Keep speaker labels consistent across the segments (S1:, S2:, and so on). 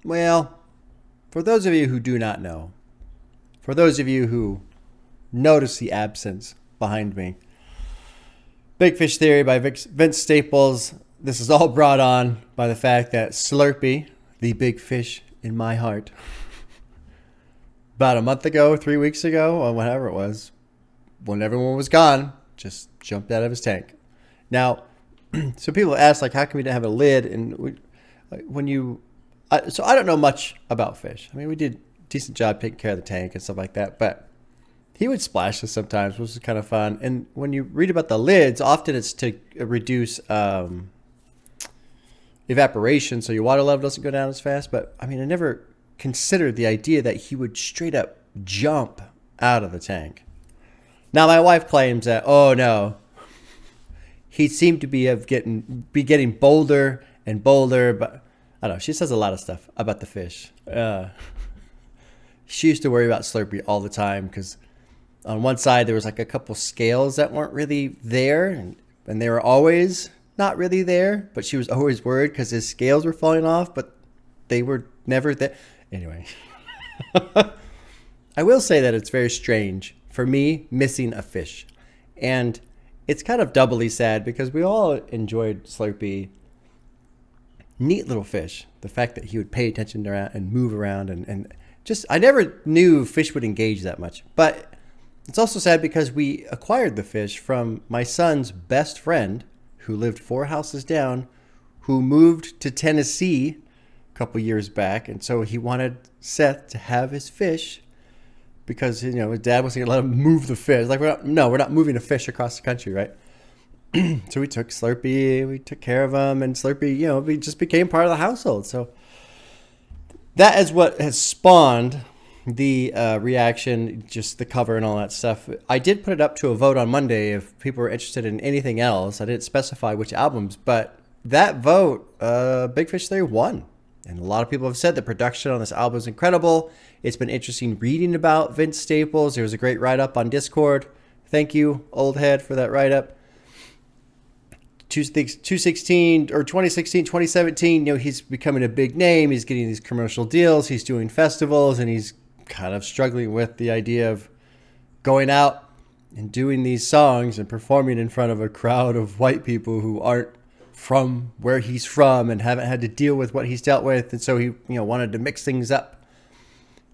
S1: Well, for those of you who do not know, for those of you who notice the absence behind me, Big Fish Theory by Vince Staples. This is all brought on by the fact that Slurpee, the big fish in my heart, about a month ago, 3 weeks ago, or whatever it was, when everyone was gone, just jumped out of his tank. Now, so people ask, like, how come we didn't have a lid? And so I don't know much about fish. I mean, we did a decent job taking care of the tank and stuff like that, but he would splash us sometimes, which was kind of fun. And when you read about the lids, often it's to reduce evaporation, so your water level doesn't go down as fast. But I mean, I never considered the idea that he would straight up jump out of the tank. Now, my wife claims that, oh no, he seemed to be getting bolder and bolder, but I don't know. She says a lot of stuff about the fish. She used to worry about Slurpee all the time because on one side there was like a couple scales that weren't really there, and they were always not really there, but she was always worried because his scales were falling off, but they were never there. Anyway, I will say that it's very strange for me missing a fish. And it's kind of doubly sad because we all enjoyed Slurpee. Neat little fish. The fact that he would pay attention around and move around and just, I never knew fish would engage that much. But it's also sad because we acquired the fish from my son's best friend who lived 4 houses down, who moved to Tennessee a couple years back. And so he wanted Seth to have his fish because, you know, his dad wasn't going to let him move the fish. Like, we're not moving a fish across the country, right? So we took Slurpee, we took care of him, and Slurpee, you know, he just became part of the household. So that is what has spawned the reaction, just the cover and all that stuff. I did put it up to a vote on Monday if people were interested in anything else. I didn't specify which albums, but that vote, Big Fish Theory won. And a lot of people have said the production on this album is incredible. It's been interesting reading about Vince Staples. There was a great write-up on Discord. Thank you, old head, for that write-up. 2016, 2017, you know, he's becoming a big name. He's getting these commercial deals. He's doing festivals, and he's kind of struggling with the idea of going out and doing these songs and performing in front of a crowd of white people who aren't from where he's from and haven't had to deal with what he's dealt with. And so he, you know, wanted to mix things up.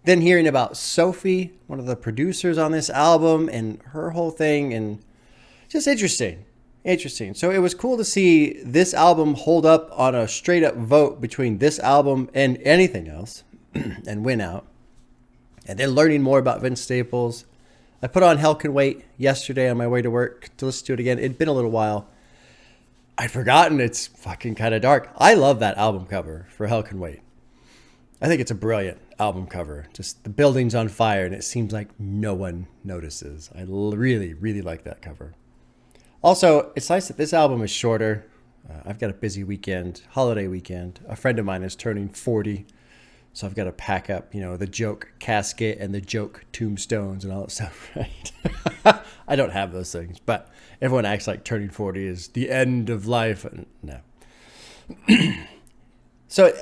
S1: Then hearing about Sophie, one of the producers on this album, and her whole thing, and just interesting. So it was cool to see this album hold up on a straight up vote between this album and anything else and win out. And then learning more about Vince Staples. I put on Hell Can Wait yesterday on my way to work to listen to it again. It'd been a little while. I'd forgotten it's fucking kind of dark. I love that album cover for Hell Can Wait. I think it's a brilliant album cover. Just the building's on fire and it seems like no one notices. I really, really like that cover. Also, it's nice that this album is shorter. I've got a busy weekend, holiday weekend. A friend of mine is turning 40, so I've got to pack up, you know, the joke casket and the joke tombstones and all that stuff, right? I don't have those things, but everyone acts like turning 40 is the end of life. No. So,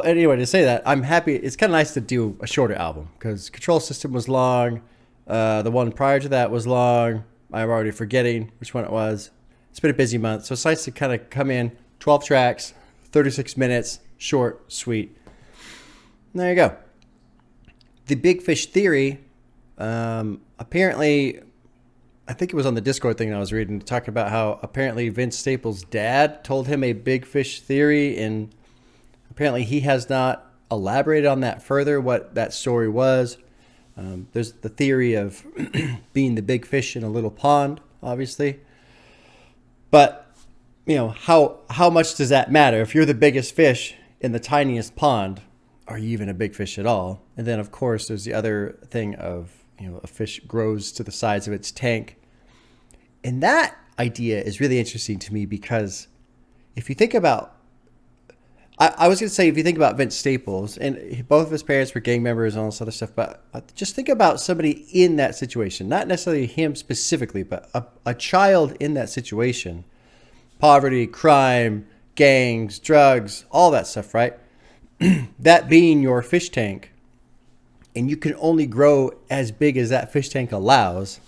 S1: anyway, to say that, I'm happy. It's kind of nice to do a shorter album because Control System was long. The one prior to that was long. I'm already forgetting which one it was. It's been a busy month, so it's nice to kind of come in, 12 tracks, 36 minutes, short, sweet. And there you go. The Big Fish Theory, apparently, I think it was on the Discord thing I was reading, talking about how apparently Vince Staples' dad told him a Big Fish Theory, and apparently he has not elaborated on that further, what that story was. There's the theory of being the big fish in a little pond, obviously. But, you know, how much does that matter? If you're the biggest fish in the tiniest pond, are you even a big fish at all? And then, of course, there's the other thing of, you know, a fish grows to the size of its tank. And that idea is really interesting to me because if you think about, I was going to say, if you think about Vince Staples, and both of his parents were gang members and all this other stuff, but just think about somebody in that situation, not necessarily him specifically, but a child in that situation, poverty, crime, gangs, drugs, all that stuff, right? that being your fish tank, and you can only grow as big as that fish tank allows.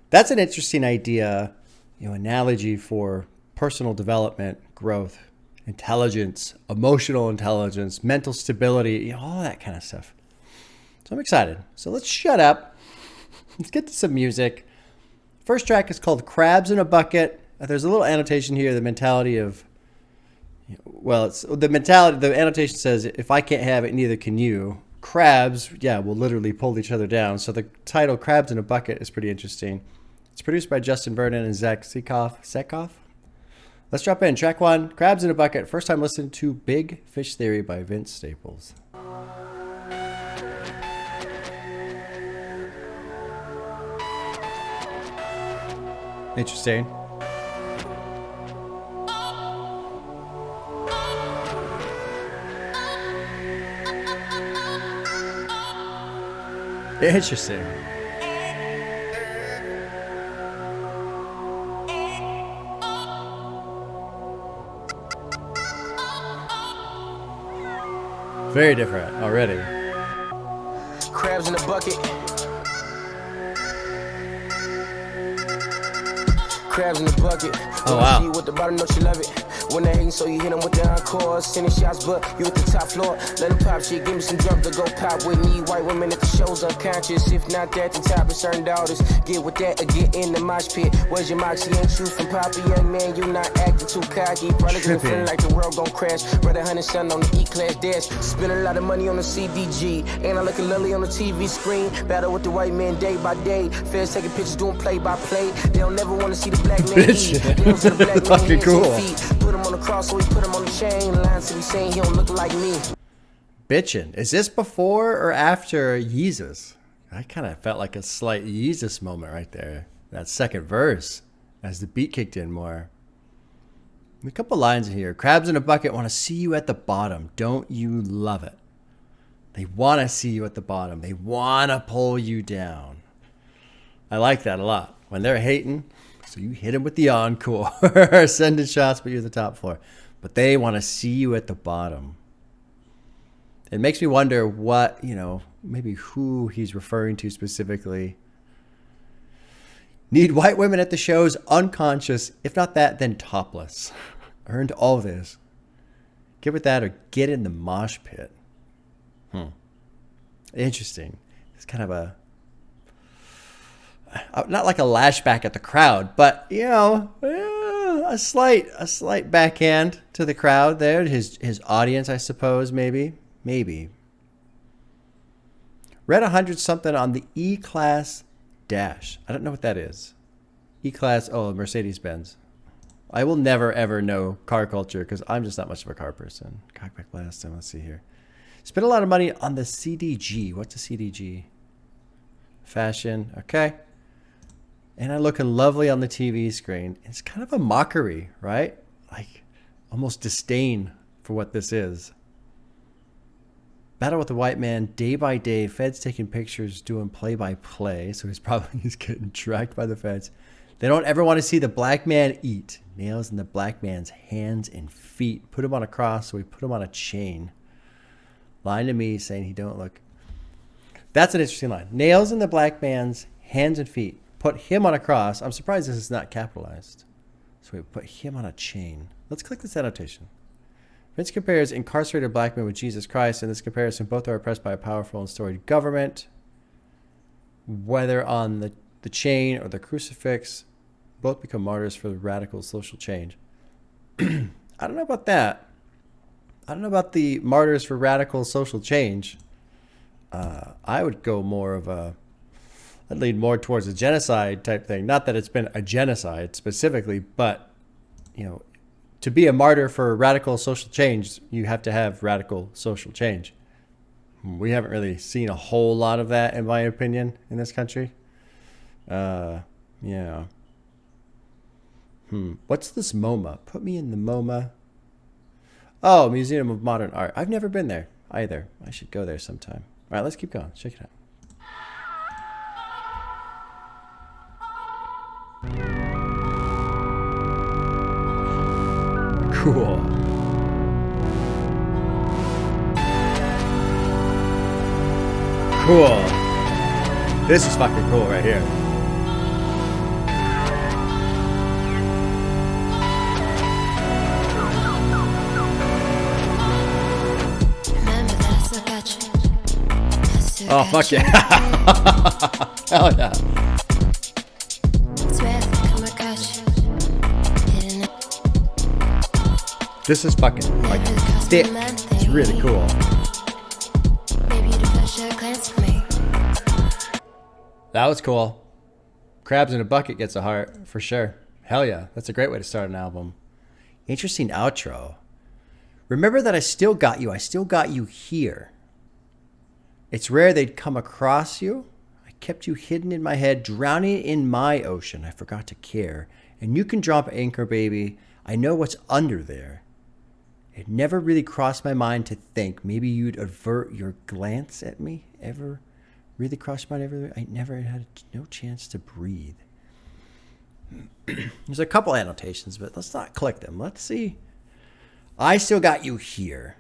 S1: That's an interesting idea, analogy for personal development, growth, intelligence, emotional intelligence, mental stability, all that kind of stuff. So I'm excited. So let's shut up. Let's get to some music. First track is called Crabs in a Bucket. There's a little annotation here, the mentality of, the annotation says, if I can't have it, neither can you. Crabs, will literally pull each other down. So the title Crabs in a Bucket is pretty interesting. It's produced by Justin Vernon and Zach Sekoff. Let's drop in. Track 1, Crabs in a Bucket. First time listening to Big Fish Theory by Vince Staples. Interesting. Interesting. Very different already.
S2: Crabs in the bucket. Crabs in the bucket.
S1: Oh, wow.
S2: See what the bottom know she love it. When they hating, so you hit them with the encore. Sending shots, but you at the top floor. Let them pop shit, give me some drums to go pop with me. White women at the shows unconscious. If not that, the top of certain daughters. Get with that or get in the mosh pit. Where's your moxie? Ain't you from Poppy? Young man, you not acting too cocky. Probably gonna feel like the world gon' crash. Brother Hunter son on the E-class dash. Spend a lot of money on the CDG. Ain't I looking lovely on the TV screen? Battle with the white man day by day. Feds taking pictures, doing play by play. They don't never wanna see the black man eat. They don't see the black man
S1: Fucking cool.
S2: Put him on the cross, so we put him on the chain. Lines to be saying he don't look like me.
S1: Bitchin'. Is this before or after Yeezus? I kind of felt like a slight Yeezus moment right there. That second verse, as the beat kicked in more. A couple lines in here. Crabs in a bucket want to see you at the bottom. Don't you love it? They want to see you at the bottom. They want to pull you down. I like that a lot. When they're hating, so you hit them with the encore. Sending shots, but you're the top floor. But they want to see you at the bottom. It makes me wonder what, maybe who he's referring to specifically. Need white women at the shows, unconscious. If not that, then topless. Earned all this. Get with that or get in the mosh pit. Interesting. It's kind of not like a lashback at the crowd, but a slight backhand to the crowd there, his audience, I suppose, maybe. Read 100 something on the E-Class dash. I don't know what that is. E-Class, Mercedes-Benz. I will never ever know car culture because I'm just not much of a car person. BagBak last time, let's see here. Spent a lot of money on the CDG. What's a CDG? Fashion, okay. And I'm looking lovely on the TV screen. It's kind of a mockery, right? Like almost disdain for what this is. Battle with the white man day by day. Feds taking pictures, doing play by play. So he's getting tracked by the feds. They don't ever want to see the black man eat. Nails in the black man's hands and feet. Put him on a cross, so we put him on a chain. Lying to me, saying he don't look. That's an interesting line. Nails in the black man's hands and feet. Put him on a cross. I'm surprised this is not capitalized. So we put him on a chain. Let's click this annotation. Vince compares incarcerated black men with Jesus Christ. In this comparison, both are oppressed by a powerful and storied government. Whether on the chain or the crucifix, both become martyrs for the radical social change. I don't know about that. I don't know about the martyrs for radical social change. I would go I'd lean more towards a genocide type thing. Not that it's been a genocide specifically, but, to be a martyr for radical social change, you have to have radical social change. We haven't really seen a whole lot of that, in my opinion, in this country. Yeah. What's this MoMA? Put me in the MoMA. Oh, Museum of Modern Art. I've never been there either. I should go there sometime. All right, let's keep going. Check it out. Cool. cool. This is fucking cool right here. Oh, fuck yeah. Hell yeah. This is fucking, like, thick. It's really cool. That was cool. Crabs in a Bucket gets a heart, for sure. Hell yeah. That's a great way to start an album. Interesting outro. Remember that I still got you here. It's rare they'd come across you. I kept you hidden in my head, drowning in my ocean. I forgot to care. And you can drop anchor, baby. I know what's under there. It never really crossed my mind to think maybe you'd avert your glance at me. Ever really crossed my mind? Ever? I never had no chance to breathe. There's a couple annotations, but let's not click them. Let's see. I still got you here.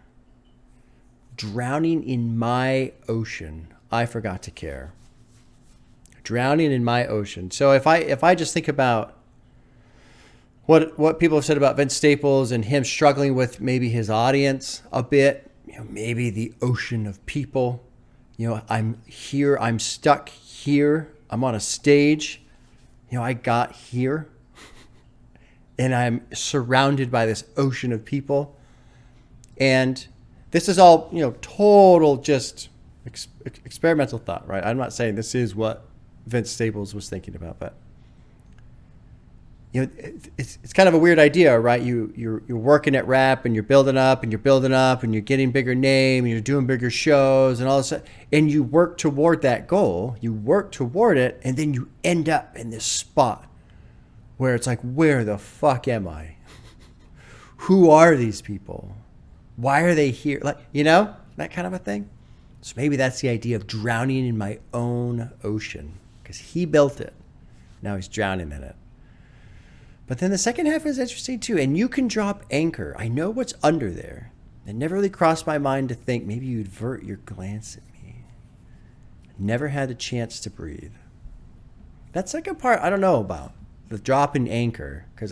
S1: Drowning in my ocean. I forgot to care. Drowning in my ocean. So if I just think about what people have said about Vince Staples and him struggling with maybe his audience a bit, maybe the ocean of people, I'm here, I'm stuck here, I'm on a stage, I got here and I'm surrounded by this ocean of people. And this is all, total just experimental thought, right? I'm not saying this is what Vince Staples was thinking about, but it's kind of a weird idea, right? You're working at rap and you're building up and you're building up and you're getting bigger name and you're doing bigger shows and all this, and you work toward that goal. You work toward it, and then you end up in this spot where it's like, where the fuck am I? Who are these people? Why are they here? Like, that kind of a thing. So maybe that's the idea of drowning in my own ocean, because he built it. Now he's drowning in it. But then the second half is interesting too. And you can drop anchor. I know what's under there. It never really crossed my mind to think maybe you'd avert your glance at me. Never had a chance to breathe. That second part, I don't know about. The dropping anchor. Because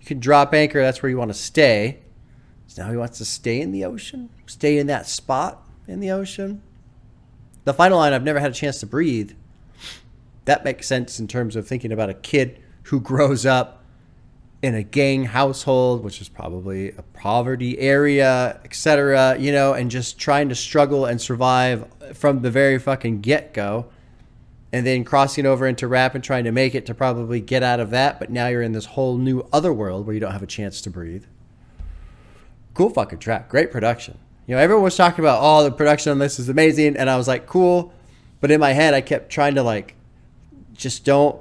S1: you can drop anchor, that's where you want to stay. So now he wants to stay in the ocean. Stay in that spot in the ocean. The final line, I've never had a chance to breathe. That makes sense in terms of thinking about a kid who grows up in a gang household, which is probably a poverty area, etc., and just trying to struggle and survive from the very fucking get-go, and then crossing over into rap and trying to make it to probably get out of that, but now you're in this whole new other world where you don't have a chance to breathe. Cool fucking track. Great production. Everyone was talking about, oh, the production on this is amazing, and I was like, cool, but in my head, I kept trying to, just don't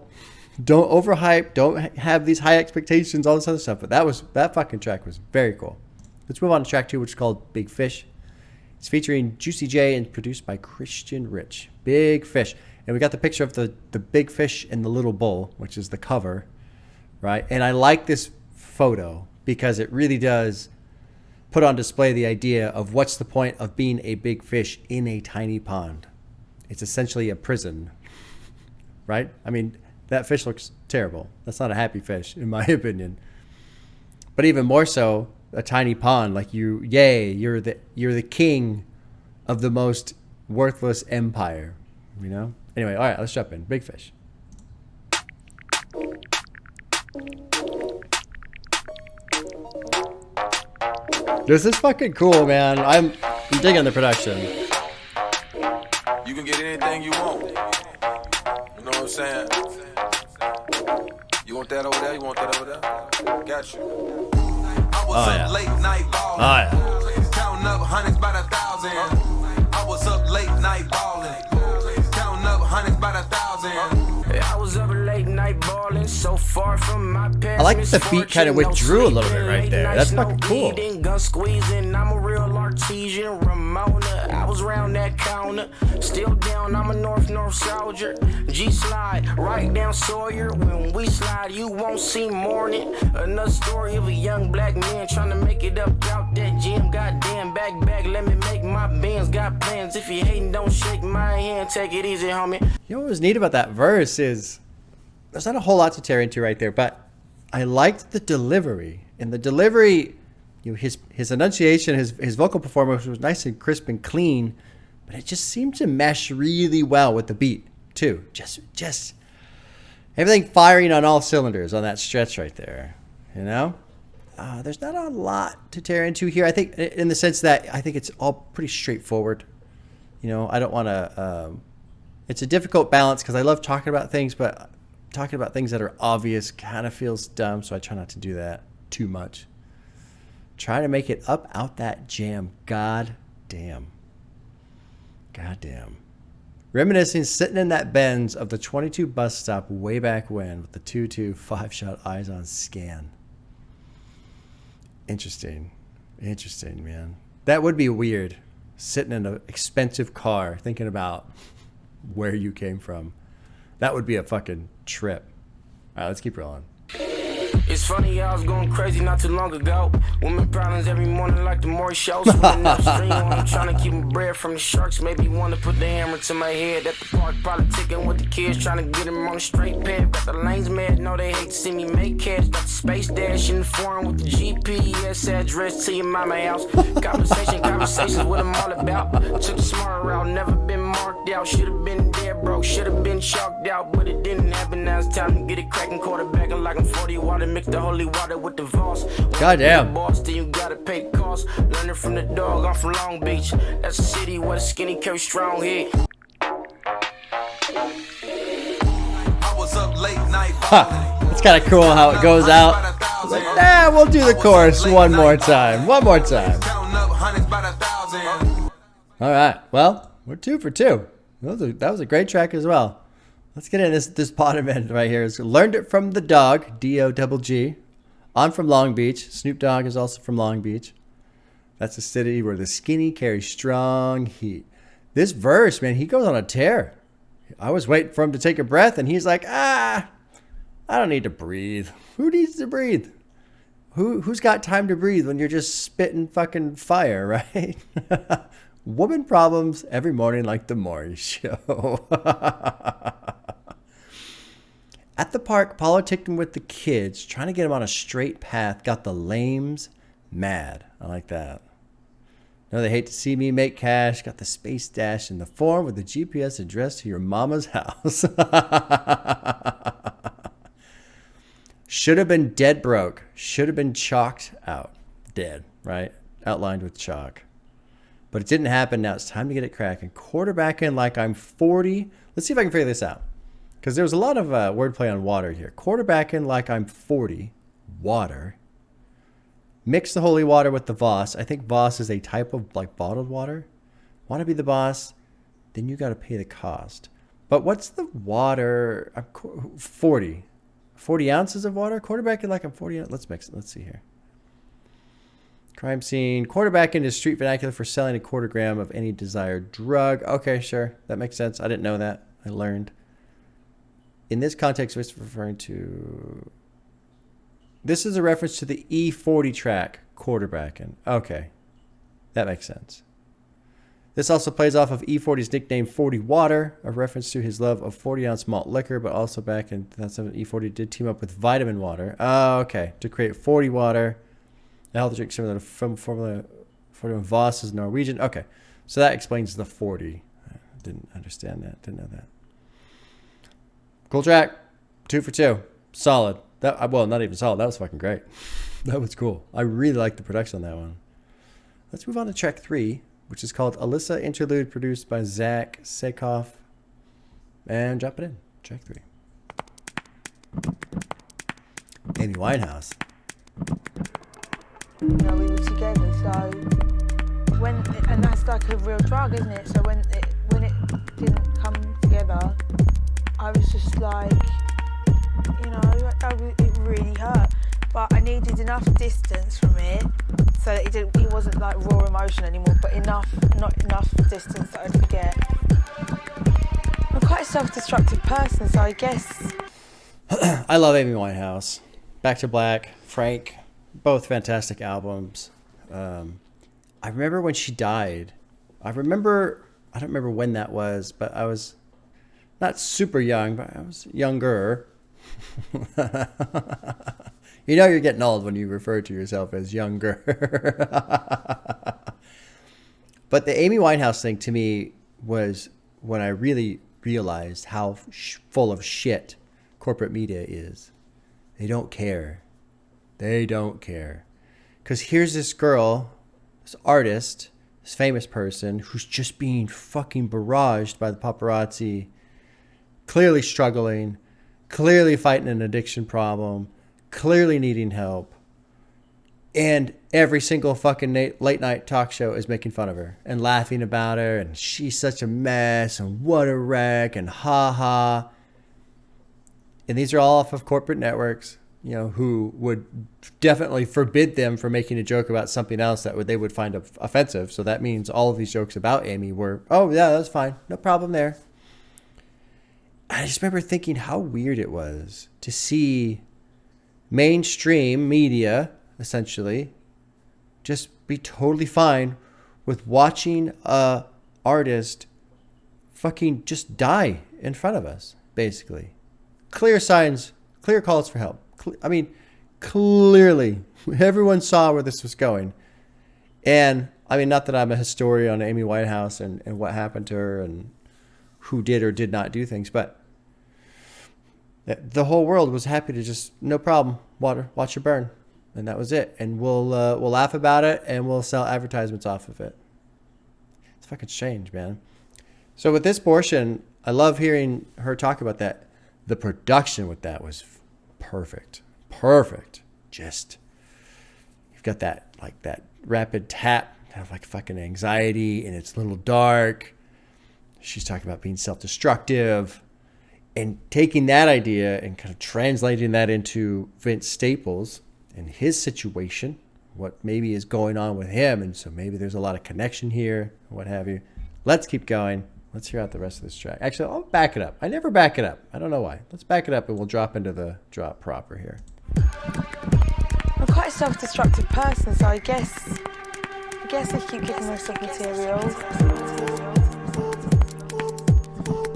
S1: overhype, don't have these high expectations, all this other stuff. But that fucking track was very cool. Let's move on to track 2, which is called Big Fish. It's featuring Juicy J and produced by Christian Rich. Big Fish. And we got the picture of the big fish in the little bowl, which is the cover, right? And I like this photo because it really does put on display the idea of what's the point of being a big fish in a tiny pond. It's essentially a prison, right? I mean, that fish looks terrible. That's not a happy fish, in my opinion. But even more so, a tiny pond, like you're the king of the most worthless empire, Anyway, all right, let's jump in. Big Fish. This is fucking cool, man. I'm digging the production.
S3: You can get anything you want. You know what I'm saying? You want that over there? You want that over there? Got you. I was up late night balling. Counting up hundreds by the thousand. I was up late night balling. Counting up hundreds by the thousand. I was up late night balling, so far from my parents.
S1: I like that the beat kind of withdrew a little bit right there. That's fucking cool.
S2: Gun squeezing, I'm a real artesian. Ramona, I was round that count Ramona. Still down, I'm a North soldier. G-slide, right down Sawyer. When we slide, you won't see morning. Another story of a young black man trying to make it up out that gym. Goddamn, back, let me make my bands. Got plans, if you hating, don't shake my hand. Take it easy, homie.
S1: You know what was neat about that verse is there's not a whole lot to tear into right there, but I liked the delivery. And the delivery, you know, his enunciation, his vocal performance was nice and crisp and clean, but it just seemed to mesh really well with the beat too. Just everything firing on all cylinders on that stretch right there. You know, there's not a lot to tear into here. I think in the sense that I think it's all pretty straightforward. You know, I don't want to. It's a difficult balance because I love talking about things, but talking about things that are obvious kind of feels dumb, so I try not to do that too much. Try to make it up out that jam. God damn. Reminiscing, sitting in that Benz of the 22 bus stop way back when with the 2-2 5-shot Eyez on scan. Interesting, man. That would be weird. Sitting in an expensive car thinking about where you came from. That would be a fucking trip. All right, let's keep rolling.
S2: It's funny, I was going crazy not too long ago. Women problems every morning like the Maury show. Swimming upstream, I'm trying to keep my bread from the sharks. Maybe want to put the hammer to my head at the park. Politicking with the kids, trying to get them on the straight path. Got the lanes mad, know they hate to see me make cash. Got the space dash in the foreign with the GPS address to your mama house. Conversations what I'm all about. Took the smart route, never been marked out. Should've been dead broke, should've been chalked out. But it didn't happen, now it's time to get it cracking. Quarterbacking like I'm 40 water. Mix the holy water with the Voss.
S1: Goddamn.
S2: Boss, then you gotta pay costs. Learning from the dog, I'm from Long Beach. That's a city where the skinny carry strong head.
S3: I was up late night.
S1: It's kind of cool how it goes out. It's like, nah, we'll do the chorus one more time. All right. Well, we're 2 for 2. That was a great track as well. Let's get in this bottom end right here. It's Learned It from the Dog, D-O-G-G. I'm from Long Beach. Snoop Dogg is also from Long Beach. That's a city where the skinny carry strong heat. This verse, man, he goes on a tear. I was waiting for him to take a breath, and he's like, I don't need to breathe. Who needs to breathe? Who's got time to breathe when you're just spitting fucking fire, right? Woman problems every morning like the Maury Show. At the park, politicking with the kids, trying to get them on a straight path, got the lames mad. I like that. No, they hate to see me make cash, got the space dash in the form with the GPS address to your mama's house. Should have been dead broke. Should have been chalked out. Dead, right? Outlined with chalk. But it didn't happen. Now it's time to get it cracking. Quarterbacking like I'm 40. Let's see if I can figure this out. Because there was a lot of wordplay on water here. Quarterbacking like I'm 40. Water. Mix the holy water with the Voss. I think Voss is a type of like bottled water. Want to be the boss? Then you got to pay the cost. But what's the water? 40. 40 ounces of water? Quarterbacking like I'm 40. Let's mix it. Let's see here. Crime scene. Quarterbacking is street vernacular for selling a quarter gram of any desired drug. Okay, sure. That makes sense. I didn't know that. I learned. In this context, it's referring to... This is a reference to the E40 track, Quarterbacking. Okay. That makes sense. This also plays off of E40's nickname 40 Water, a reference to his love of 40-ounce malt liquor, but also back in 2007, E40 did team up with Vitamin Water. Oh, okay. To create 40 Water, a health drink similar to Formula 41 Voss is Norwegian. Okay. So that explains the 40. I didn't understand that. Didn't know that. Cool track. 2 for 2. Solid. Well, not even solid. That was fucking great. That was cool. I really like the production on that one. Let's move on to track 3, which is called Alyssa Interlude, produced by Zach Sakoff. And drop it in. Track 3. Amy Winehouse.
S4: You know, we were together, so and that's like a real drug, isn't it? So when it didn't come together, I was just like, you know, it really hurt. But I needed enough distance from it so that it wasn't like raw emotion anymore, but enough not enough distance that I'd forget. I'm quite a self-destructive person, so I guess.
S1: I love Amy Winehouse. Back to Black, Frank, both fantastic albums. I remember when she died. I don't remember when that was, but I was not super young, but I was younger. You know you're getting old when you refer to yourself as younger. But the Amy Winehouse thing to me was when I really realized how full of shit corporate media is. They don't care. They don't care. Because here's this girl, this artist, this famous person who's just being fucking barraged by the paparazzi, clearly struggling, clearly fighting an addiction problem, clearly needing help. And every single fucking late night talk show is making fun of her and laughing about her. And she's such a mess and what a wreck and ha ha. And these are all off of corporate networks, you know, who would definitely forbid them from making a joke about something else that they would find offensive. So that means all of these jokes about Amy were, oh yeah, that's fine. No problem there. I just remember thinking how weird it was to see mainstream media, essentially, just be totally fine with watching a artist fucking just die in front of us, basically. Clear signs, clear calls for help. I mean, clearly, everyone saw where this was going. And, I mean, not that I'm a historian on Amy Winehouse and what happened to her and who did or did not do things, but the whole world was happy to just, no problem, watch her burn. And that was it. And we'll laugh about it and we'll sell advertisements off of it. It's fucking strange, man. So with this portion, I love hearing her talk about that. The production with that was perfect. Perfect. Just, you've got that, like that rapid tap, kind of like fucking anxiety, and it's a little dark. She's talking about being self-destructive. And taking that idea and kind of translating that into Vince Staples and his situation, what maybe is going on with him. And so maybe there's a lot of connection here, what have you. Let's keep going. Let's hear out the rest of this track. Actually, I'll back it up. I never back it up. I don't know why. Let's back it up and we'll drop into the drop proper here.
S4: I'm quite a self-destructive person, so I guess I keep giving myself material.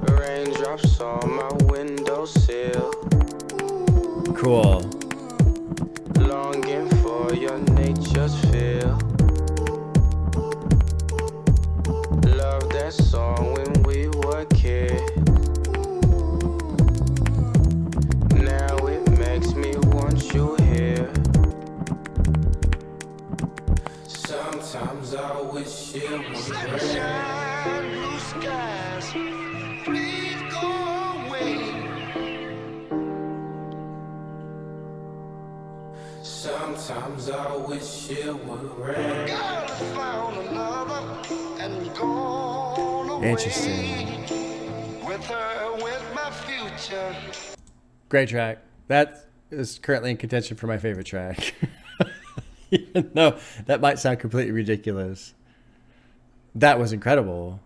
S2: Raindrops on my windowsill.
S1: Cool.
S2: Longing for your nature's feel. Love that song when we were kids. Now it makes me want you here. Sometimes I wish it was sunshine, blue skies. Please go away. Sometimes I wish it would rain. God, I found another and gone away.
S1: Interesting.
S2: With her, with my future.
S1: Great track. That is currently in contention for my favorite track. Even though that might sound completely ridiculous. That was incredible.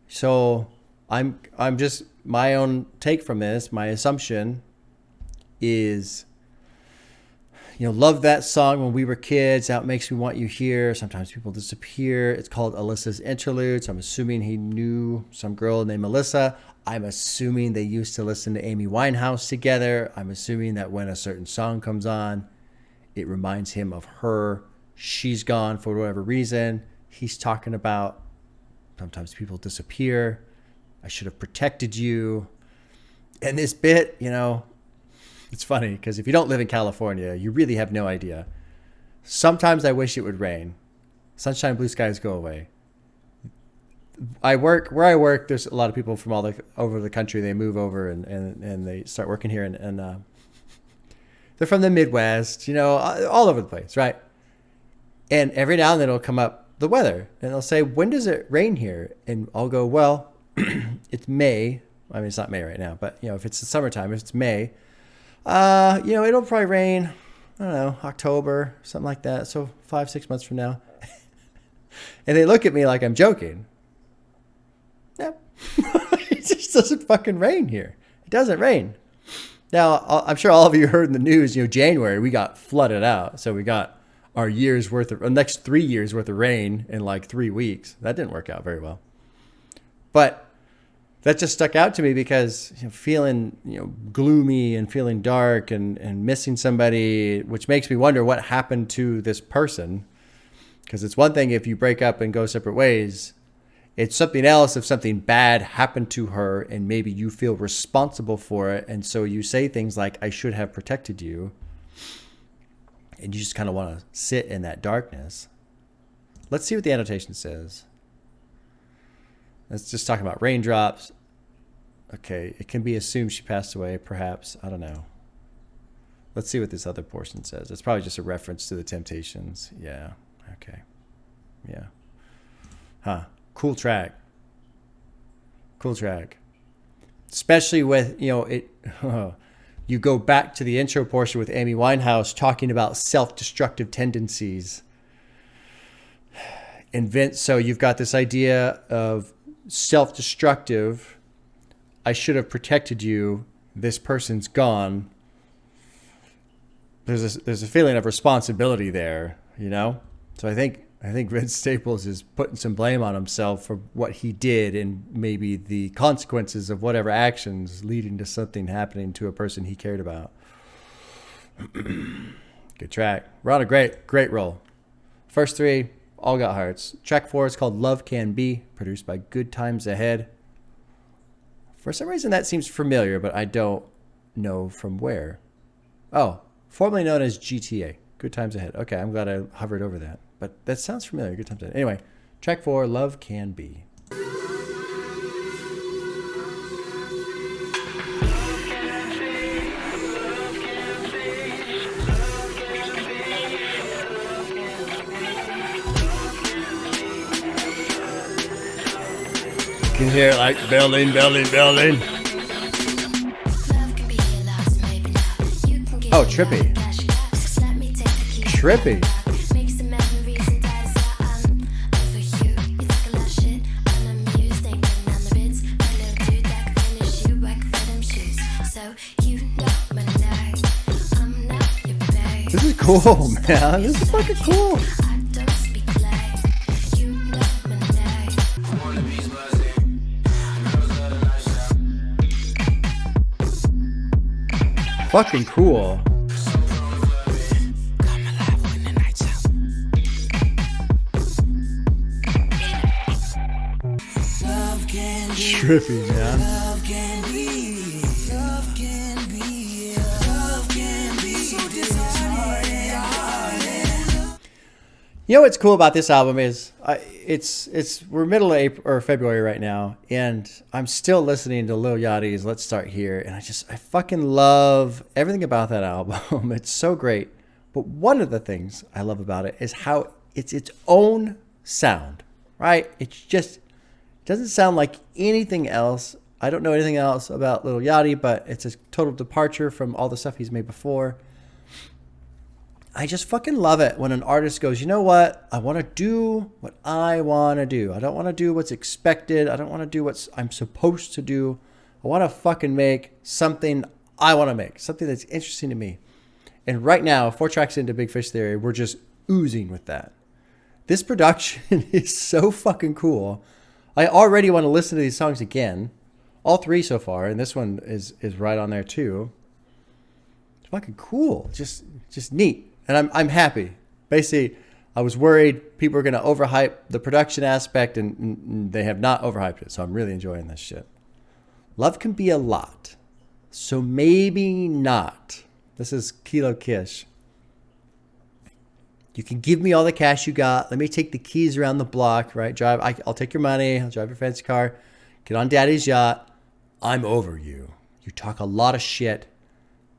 S1: So I'm just, my own take from this, my assumption is, you know, love that song when we were kids. How it makes me want you here. Sometimes people disappear. It's called Alyssa's Interlude. So I'm assuming he knew some girl named Alyssa. I'm assuming they used to listen to Amy Winehouse together. I'm assuming that when a certain song comes on, it reminds him of her. She's gone for whatever reason. He's talking about sometimes people disappear. I should have protected you. And this bit, you know, it's funny because if you don't live in California, you really have no idea. Sometimes I wish it would rain. Sunshine, blue skies go away. Where I work, there's a lot of people from all over the country. They move over and they start working here and they're from the Midwest, you know, all over the place, right? And every now and then it'll come up the weather and they'll say, when does it rain here? And I'll go, well, it's May. I mean, it's not May right now, but you know, if it's the summertime, if it's May, you know, it'll probably rain, I don't know, October, something like that. So 5-6 months from now. And they look at me like I'm joking. No. It just doesn't fucking rain here. It doesn't rain. Now, I'm sure all of you heard in the news, January, we got flooded out. So we got our next 3 years worth of rain in like 3 weeks. That didn't work out very well. But that just stuck out to me because feeling gloomy and feeling dark and missing somebody, which makes me wonder what happened to this person. Because it's one thing if you break up and go separate ways. It's something else if something bad happened to her and maybe you feel responsible for it. And so you say things like, I should have protected you. And you just kind of want to sit in that darkness. Let's see what the annotation says. Let's just talk about raindrops. Okay, it can be assumed she passed away, perhaps. I don't know. Let's see what this other portion says. It's probably just a reference to the Temptations. Yeah, okay. Yeah. Huh. Cool track. Cool track. Especially with, you go back to the intro portion with Amy Winehouse talking about self-destructive tendencies. And Vince, so you've got this idea of self-destructive. I should have protected you. This person's gone. There's a feeling of responsibility there, So I think Vince Staples is putting some blame on himself for what he did and maybe the consequences of whatever actions leading to something happening to a person he cared about. Good track. We're on a great roll. First 3, all got hearts. Track 4 is called Love Can Be, produced by Good Times Ahead. For some reason that seems familiar, but I don't know from where. Oh, formerly known as GTA. Good Times Ahead. Okay, I'm glad I hovered over that. But that sounds familiar. Good Times Ahead. Anyway, track 4, Love Can Be. You can hear it like building. Oh, trippy. Trippy. This is cool, man. This is fucking cool. Fucking cool. Trippy, man. You know what's cool about this album is we're middle of April or February right now, and I'm still listening to Lil Yachty's Let's Start Here, and I fucking love everything about that album. It's so great. But one of the things I love about it is how it's its own sound, right? It doesn't sound like anything else. I don't know anything else about Lil Yachty, but it's a total departure from all the stuff he's made before. I just fucking love it when an artist goes, you know what? I want to do what I want to do. I don't want to do what's expected. I don't want to do what I'm supposed to do. I want to fucking make something I want to make, something that's interesting to me. And right now, 4 tracks into Big Fish Theory, we're just oozing with that. This production is so fucking cool. I already want to listen to these songs again. All 3 so far, and this one is right on there too. It's fucking cool. Just neat. And I'm happy. Basically, I was worried people were going to overhype the production aspect, and they have not overhyped it. So I'm really enjoying this shit. Love can be a lot. So maybe not. This is Kilo Kish. You can give me all the cash you got. Let me take the keys around the block, right? I'll take your money. I'll drive your fancy car. Get on daddy's yacht. I'm over you. You talk a lot of shit.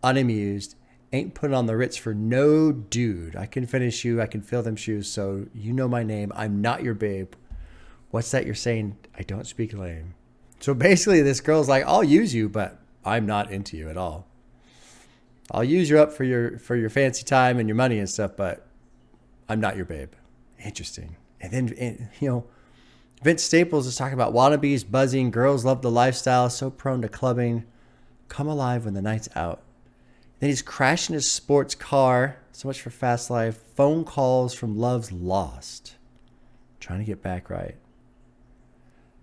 S1: Unamused. Ain't putting on the Ritz for no dude. I can finish you. I can fill them shoes. So you know my name. I'm not your babe. What's that you're saying? I don't speak lame. So basically this girl's like, I'll use you, but I'm not into you at all. I'll use you up for your fancy time and your money and stuff, but I'm not your babe. Interesting. And then, Vince Staples is talking about wannabes, buzzing, girls love the lifestyle, so prone to clubbing, come alive when the night's out. Then he's crashing his sports car, so much for fast life, phone calls from love's lost, trying to get back right.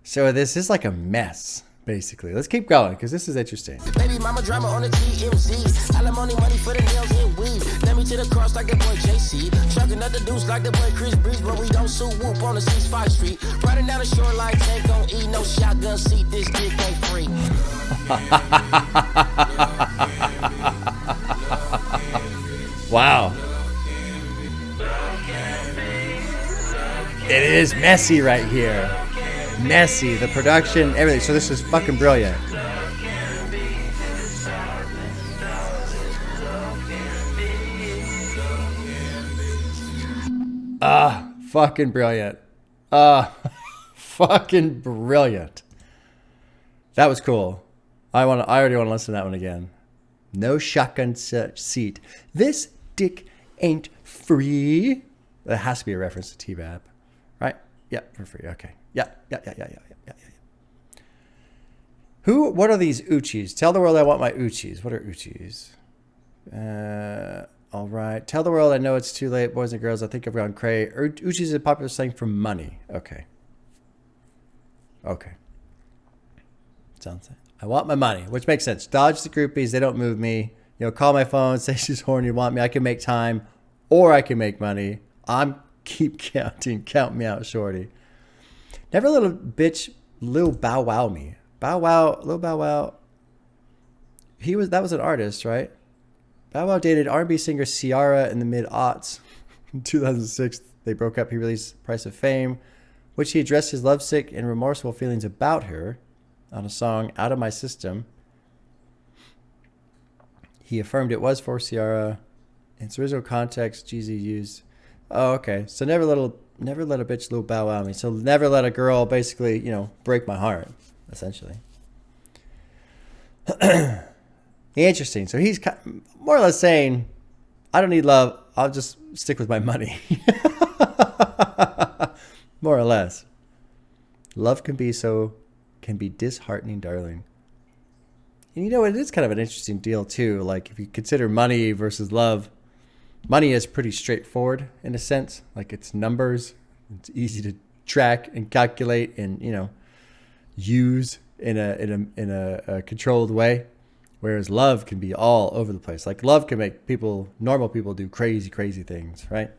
S1: So this is like a mess, basically. Let's keep going, because this is interesting.
S2: Baby mama drama on the TMZ. Alimony money for the nails and weave. Let me to the cross like the boy JC. Chugging up the deuce like the boy Chris Breeze. But we don't sue whoop on the 65th Street. Riding down the shoreline, tank gon' eat. No shotgun seat, this dick ain't free.
S1: Wow. It is messy right here. Messy, the production, everything. So this is fucking brilliant. Fucking brilliant. Fucking brilliant. That was cool. I already want to listen to that one again. No shotgun seat. This dick ain't free. That has to be a reference to T-Bab, right? Yeah, for free. Okay. Yeah. What are these Uchis? Tell the world I want my Uchis. What are Uchis? All right. Tell the world I know it's too late. Boys and girls, I think I've gone cray. Uchis is a popular slang for money. Okay. Sounds like I want my money, which makes sense. Dodge the groupies. They don't move me. Call my phone, say she's horny, want me. I can make time or I can make money. I'm keep counting. Count me out, shorty. Never let a bitch Lil Bow Wow me. Lil Bow Wow. That was an artist, right? Bow Wow dated R&B singer Ciara in the mid-aughts. In 2006, they broke up. He released Price of Fame, which he addressed his lovesick and remorseful feelings about her on a song, Out of My System. He affirmed it was for Ciara. In its original context, Jeezy used... Oh, okay. So never let a bitch Lil Bow Wow me. So never let a girl basically, break my heart, essentially. Interesting. So he's more or less saying, I don't need love. I'll just stick with my money. More or less. Love can be disheartening, darling. And it is kind of an interesting deal too. Like if you consider money versus love, money is pretty straightforward in a sense. Like it's numbers. It's easy to track and calculate and, use in a controlled way. Whereas love can be all over the place. Like love can make normal people do crazy, crazy things, right?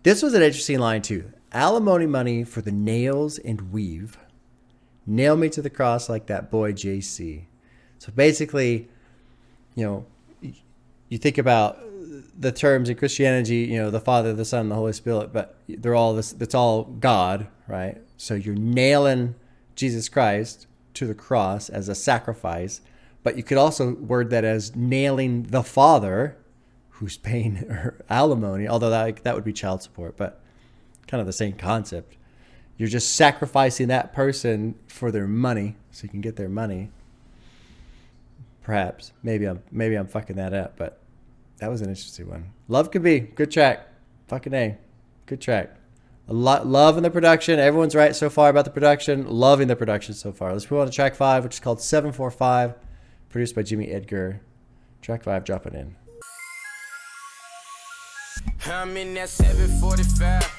S1: This was an interesting line too. Alimony money for the nails and weave. Nail me to the cross like that boy JC. So basically, you think about the terms in Christianity, the Father, the Son, the Holy Spirit, but they're all this. It's all God, right? So you're nailing Jesus Christ to the cross as a sacrifice, but you could also word that as nailing the Father, who's paying alimony, although that would be child support, but kind of the same concept. You're just sacrificing that person for their money, so you can get their money. Perhaps, maybe I'm fucking that up, but that was an interesting one. Love Could Be, good track, fucking A, good track. A lot love in the production. Everyone's right so far about the production. Loving the production so far. Let's move on to track 5, which is called 745, produced by Jimmy Edgar. Track 5, dropping in.
S2: I'm in that 745.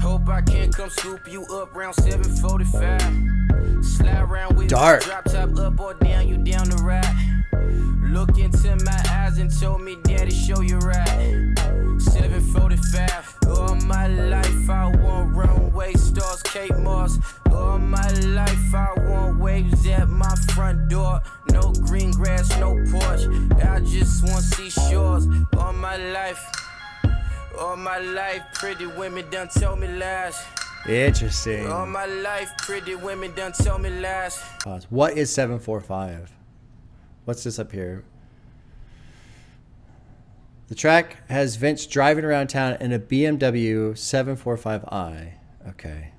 S2: Hope I can come scoop you up around 745. Slide around with
S1: Dark.
S2: Drop top up or down, you down the ride. Look into my eyes and told me, Daddy, show you right. 745. All my life I want runway stars, Kate Moss. All my life I want waves at my front door. No green grass, no porch. I just want seashores. All my life, pretty women done told me lies.
S1: Interesting.
S2: All my life, pretty women done told me lies.
S1: Pause. What is 745? What's this up here? The track has Vince driving around town in a BMW 745i. Okay.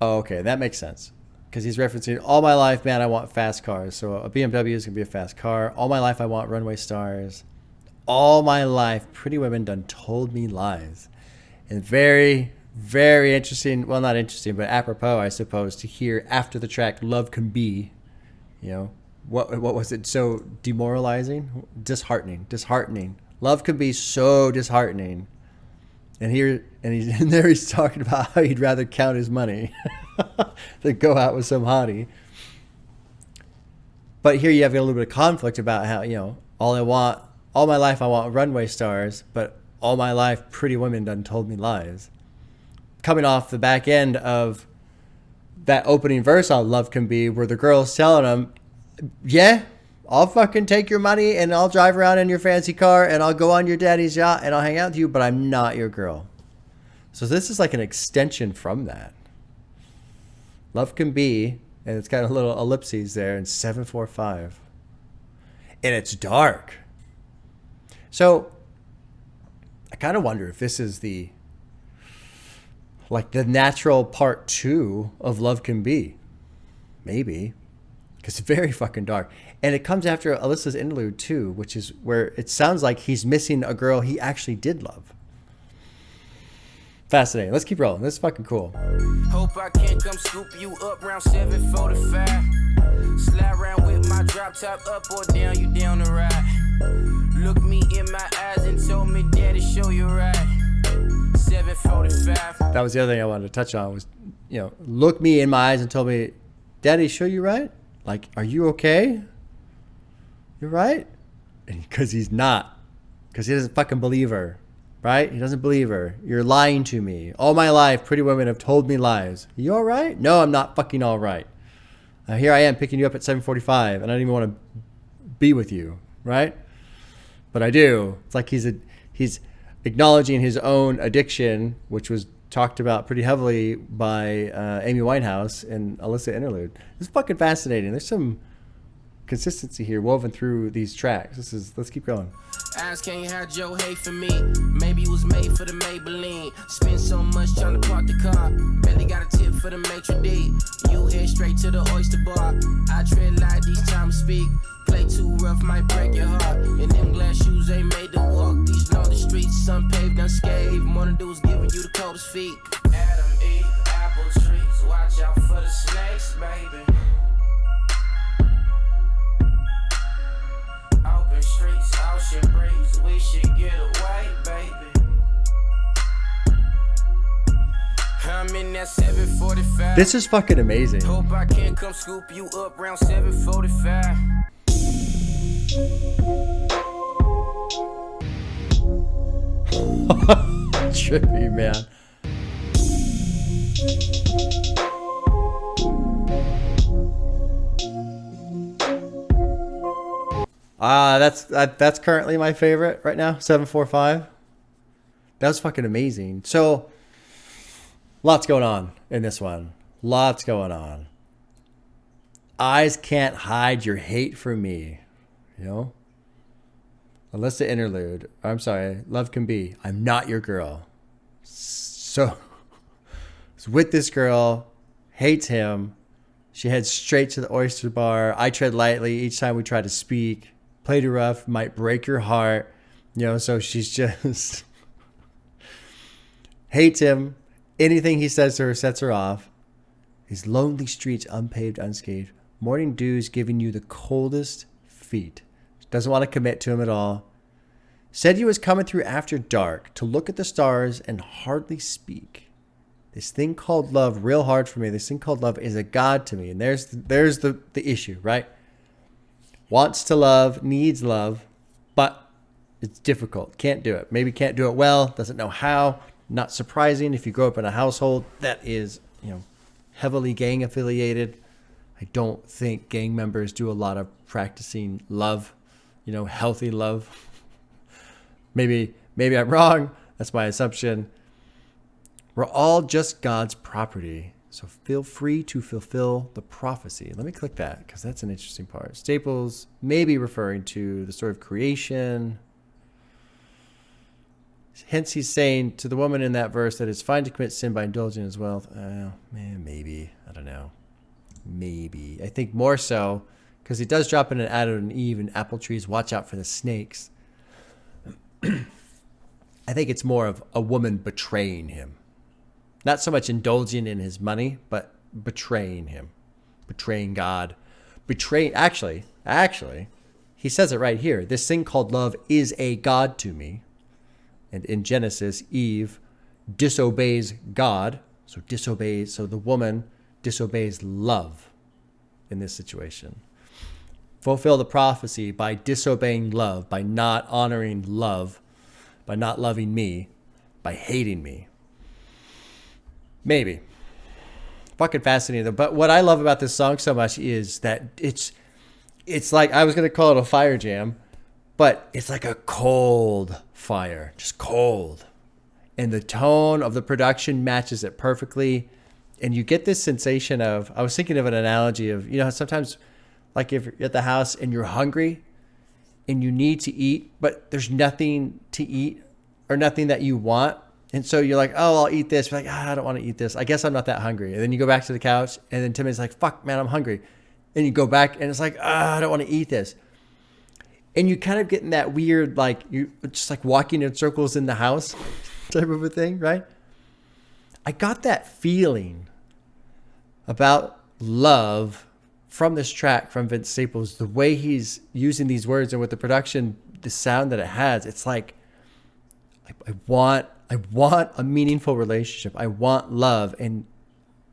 S1: Oh, okay. That makes sense. Because he's referencing, all my life, man, I want fast cars. So a BMW is going to be a fast car. All my life, I want runway stars. All my life, pretty women done told me lies. And very, very interesting. Well, not interesting, but apropos, I suppose, to hear after the track "Love Can Be." You know, what was it? So demoralizing, disheartening. Love can be so disheartening. And he's talking about how he'd rather count his money than go out with some hottie. But here you have a little bit of conflict about how, you know, all my life I want runway stars, but all my life pretty women done told me lies. Coming off the back end of that opening verse on Love Can Be, where the girl's telling him, yeah, I'll fucking take your money and I'll drive around in your fancy car and I'll go on your daddy's yacht and I'll hang out with you, but I'm not your girl. So this is like an extension from that. Love Can Be, and it's got a little ellipses there, and 745. And it's dark. So I kind of wonder if this is the natural part 2 of Love Can Be. Maybe. Because it's very fucking dark. And it comes after Alyssa's interlude too, which is where it sounds like he's missing a girl he actually did love. Fascinating. Let's keep rolling. This is fucking cool.
S2: Hope I can come scoop you up around 7:45. Slide around with my drop top up or down, you down the ride. Look me in my eyes and told me, Daddy, show you right. 7:45.
S1: That was the other thing I wanted to touch on was, you know, look me in my eyes and told me, Daddy, show you right? Like, are you okay? You're right? Because he's not. Because he doesn't fucking believe her. Right? He doesn't believe her. You're lying to me. All my life, pretty women have told me lies. You all right? No, I'm not fucking all right. Here I am picking you up at 7:45, and I don't even want to be with you. Right? But I do. It's like he's acknowledging his own addiction, which was talked about pretty heavily by Amy Winehouse and Alyssa Interlude. It's fucking fascinating. There's some consistency here woven through these tracks. Let's keep going.
S2: Eyes can't hide your hate for me. Maybe it was made for the Maybelline. Spend so much trying to park the car. Barely got a tip for the maitre d'. You head straight to the oyster bar. I tread light each time I speak. Play too rough, might break your heart. And them glass shoes ain't made to walk. These lonely streets, unpaved, unscathed. More than do is giving you the coldest feet. Adam eat apple trees. Watch out for the snakes, baby. Open streets, ocean breeze. We should get away, baby. I'm in that 7:45.
S1: This is fucking amazing.
S2: Hope I can come scoop you up around 7:45.
S1: Trippy, man. That's currently my favorite right now, 745. That was fucking amazing. So, lots going on in this one. Lots going on. Eyes can't hide your hate for me. You know? Alyssa Interlude. I'm sorry. Love Can Be. I'm not your girl. So, with this girl, hates him. She heads straight to the oyster bar. I tread lightly each time we try to speak. Play too rough, might break your heart. You know, so she's just hates him. Anything he says to her sets her off. These lonely streets, unpaved, unscathed. Morning dew's giving you the coldest feet. Doesn't want to commit to him at all. Said he was coming through after dark to look at the stars and hardly speak. This thing called love, real hard for me. This thing called love is a god to me. And there's the issue, right? Wants to love, needs love, but it's difficult. Can't do it. Maybe can't do it well. Doesn't know how. Not surprising if you grow up in a household that is, you know, heavily gang affiliated. I don't think gang members do a lot of practicing love, you know, healthy love. Maybe I'm wrong. That's my assumption. We're all just God's property. So feel free to fulfill the prophecy. Let me click that because that's an interesting part. Staples may be referring to the story of creation. Hence, he's saying to the woman in that verse that it's fine to commit sin by indulging his wealth. Maybe. I don't know. Maybe. I think more so because he does drop in an Adam and Eve and apple trees. Watch out for the snakes. I think it's more of a woman betraying him. Not so much indulging in his money, but betraying him. Betraying God. Actually, he says it right here. This thing called love is a god to me. And in Genesis, Eve disobeys God. So the woman disobeys love in this situation. Fulfill the prophecy by disobeying love, by not honoring love, by not loving me, by hating me. Maybe. Fucking fascinating though. But what I love about this song so much is that it's like, I was going to call it a fire jam, but it's like a cold fire, just cold. And the tone of the production matches it perfectly. And you get this sensation of, I was thinking of an analogy of, you know, sometimes like if you're at the house and you're hungry and you need to eat, but there's nothing to eat or nothing that you want. And so you're like, oh, I'll eat this. You're like, I don't want to eat this. I guess I'm not that hungry. And then you go back to the couch and then 10 minutes like, fuck, man, I'm hungry. And you go back and it's like, I don't want to eat this. And you kind of get in that weird, like, you just like walking in circles in the house type of a thing, right? I got that feeling about love from this track from Vince Staples, the way he's using these words and with the production, the sound that it has. It's like, I want a meaningful relationship. I want love. And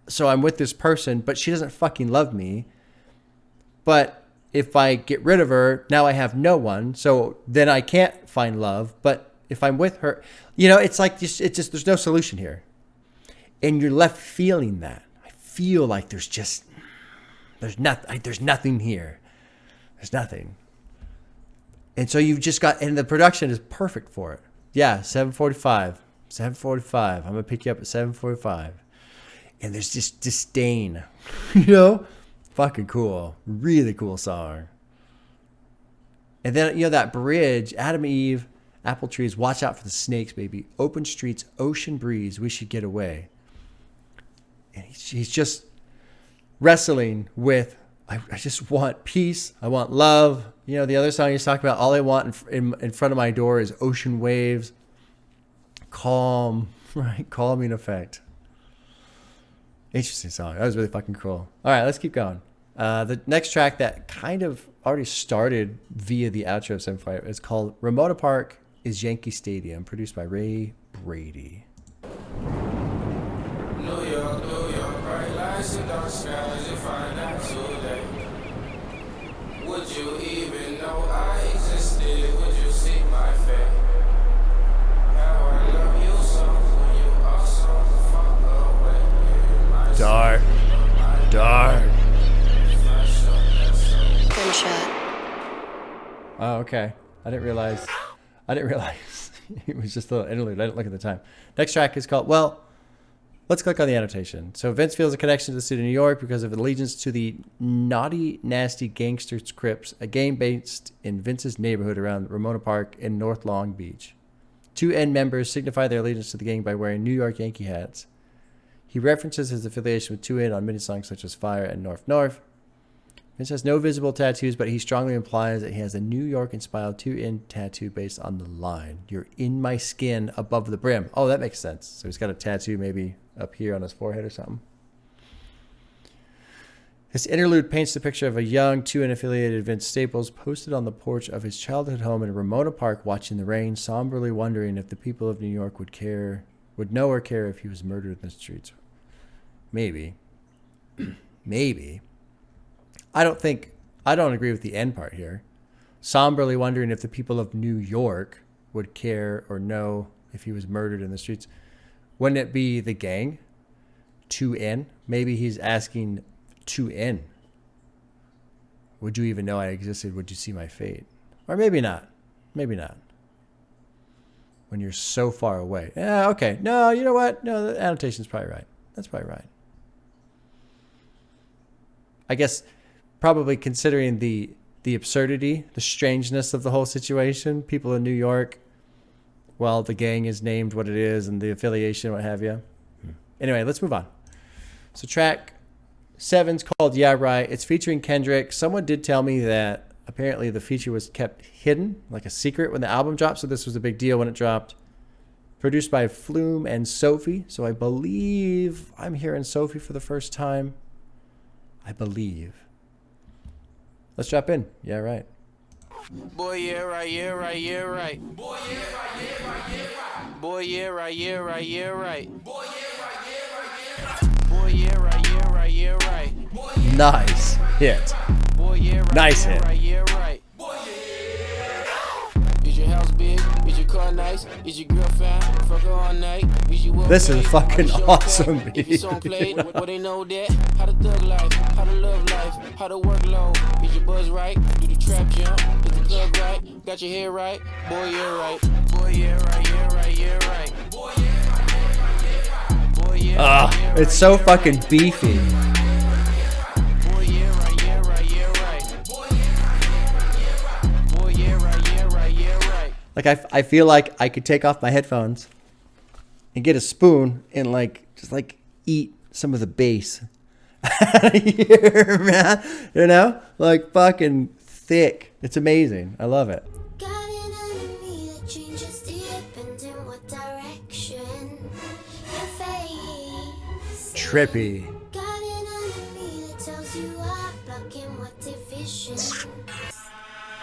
S1: so I'm with this person, but she doesn't fucking love me. But if I get rid of her, now I have no one. So then I can't find love. But if I'm with her, you know, it's like, there's no solution here. And you're left feeling that. I feel like there's nothing here. There's nothing. And so you've just got, and the production is perfect for it. Yeah, 7:45. I'm going to pick you up at 7:45. And there's just disdain, you know? Fucking cool. Really cool song. And then, you know, that bridge, Adam, Eve, apple trees, watch out for the snakes, baby. Open streets, ocean breeze, we should get away. And he's just wrestling with, I just want peace. I want love. You know, the other song he's talking about, all I want in front of my door is ocean waves. Calm, right? Calming effect. Interesting song. That was really fucking cool. All right, let's keep going. The next track that kind of already started via the outro of 7:45 is called Ramona Park is Yankee Stadium, produced by Ray Brady.
S2: New York, bright lights and dark skies, you find out today. Would you even know I existed? Would you see my fate? How I love you so when you are so far away.
S1: Dark. Oh, okay. I didn't realize it was just a little interlude. I didn't look at the time. Next track is called, well, let's click on the annotation. So Vince feels a connection to the city of New York because of allegiance to the Naughty Nasty Gangsters Crips, a game based in Vince's neighborhood around Ramona Park in North Long Beach. 2N members signify their allegiance to the gang by wearing New York Yankee hats. He references his affiliation with 2N on many songs such as Fire and North North. Vince has no visible tattoos, but he strongly implies that he has a New York-inspired 2N tattoo based on the line, "You're in my skin above the brim." Oh, that makes sense. So he's got a tattoo maybe up here on his forehead or something. This interlude paints the picture of a young 2N-affiliated Vince Staples posted on the porch of his childhood home in Ramona Park watching the rain, somberly wondering if the people of New York would know or care if he was murdered in the streets. Maybe. Maybe. I don't agree with the end part here. Somberly wondering if the people of New York would care or know if he was murdered in the streets. Wouldn't it be the gang? 2N? Maybe he's asking 2N. Would you even know I existed? Would you see my fate? Or maybe not. Maybe not. When you're so far away. Yeah, okay. No, you know what? No, the annotation's probably right. That's probably right. I guess probably considering the absurdity, the strangeness of the whole situation, people in New York, well, the gang is named what it is and the affiliation, what have you. Anyway, let's move on. So track 7's called Yeah Right. It's featuring Kendrick. Someone did tell me that apparently the feature was kept hidden, like a secret, when the album dropped. So this was a big deal when it dropped. Produced by Flume and Sophie. So I believe I'm hearing Sophie for the first time. I believe. Let's drop in. Yeah, right.
S2: Boy, yeah, right, yeah, right, yeah, right. Boy, yeah, right, yeah, right, yeah, right. Boy, yeah, right, yeah, right, yeah, right. Boy, yeah, right, yeah, right, yeah, right. Boy, yeah, right, yeah, right, yeah, right.
S1: Nice hit.
S2: Boy, yeah, right,
S1: Nice
S2: yeah,
S1: hit.
S2: right, yeah, right. Boy, yeah. Is your house big? Is your car nice? Is your girl fine? Fuck her all night. Is you well
S1: This is
S2: paid?
S1: fucking
S2: Are you
S1: awesome,
S2: okay? If your song
S1: dude.
S2: played, what they know that? How to thug life, how to love life, how to work low. Is your buzz right? Do the trap jump? Is the club right? Got your hair right? Boy, yeah, right. Boy, yeah, right, yeah, right, yeah, right. Boy, yeah, right, yeah, right, yeah, right. Boy, yeah, right, yeah,
S1: It's
S2: right,
S1: so
S2: yeah,
S1: fucking
S2: right.
S1: beefy.
S2: Boy, yeah, right, yeah, right, yeah, right. Boy, yeah, right, yeah, right, yeah, right. Boy, yeah, right, yeah, right, yeah, right.
S1: Like I feel like I could take off my headphones and get a spoon and like just like eat some of the bass here, man. You know, like fucking thick. It's amazing. I love it.
S5: Got an enemy that changes depending what direction you face.
S1: Trippy.
S5: Got an enemy that tells you I'm blocking what division.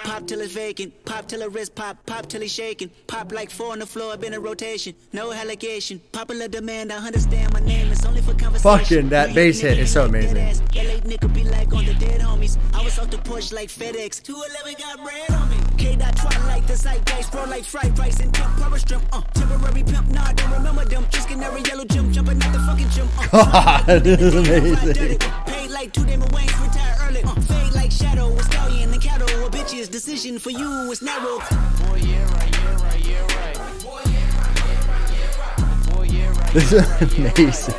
S6: Pop till it's vacant, pop till the wrist pop, pop till he's shaking. Pop like 4 on the floor, been in rotation, no allegation. Popular demand, I understand my name, it's only for conversation.
S1: Fucking that bass hit is so amazing.
S6: That late nigga be like on the dead homies. I was off the porch like FedEx, 211 got bread on me. K-Dot twilight, the zeitgeist, bro like fried rice and temp, power strip, temporary pimp, nah, I don't remember them. Just canary yellow gym, jumping out the fucking gym,
S1: God, this is amazing.
S6: Paid like 2 Damon Wayans, retire early, fade like shadow, a stallion and cattle, a bitch's decision for you is narrow.
S2: Boy, yeah, right, yeah, right, yeah, right. Boy, yeah, right, yeah, right, yeah, right. Boy, yeah, right,
S1: This is amazing.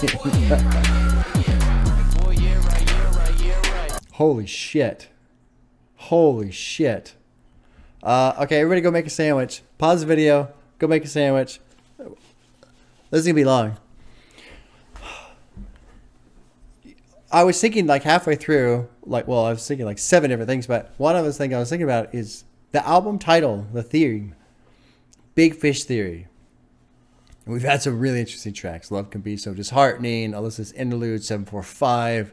S2: boy, yeah, right, yeah, right, yeah, right.
S1: Holy shit. Holy shit. Okay, everybody go make a sandwich. Pause the video. Go make a sandwich. This is going to be long. I was thinking like halfway through, I was thinking like 7 different things, but one of the things I was thinking about is the album title, the theme, Big Fish Theory. And we've had some really interesting tracks. Love Can Be So Disheartening, Alyssa's Interlude, 745.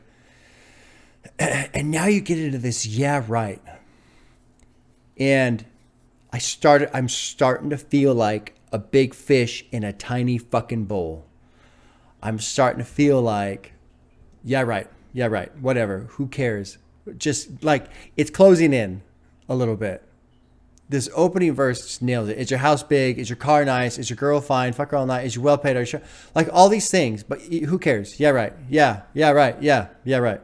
S1: And now you get into this, yeah, right. And I'm starting to feel like a big fish in a tiny fucking bowl. I'm starting to feel like, yeah, right. Yeah, right. Whatever. Who cares? Just like it's closing in a little bit. This opening verse just nails it. Is your house big? Is your car nice? Is your girl fine? Fuck her all night. Is you well paid? Are you sure? Like all these things, but who cares? Yeah, right. Yeah, yeah, right. Yeah, yeah, right.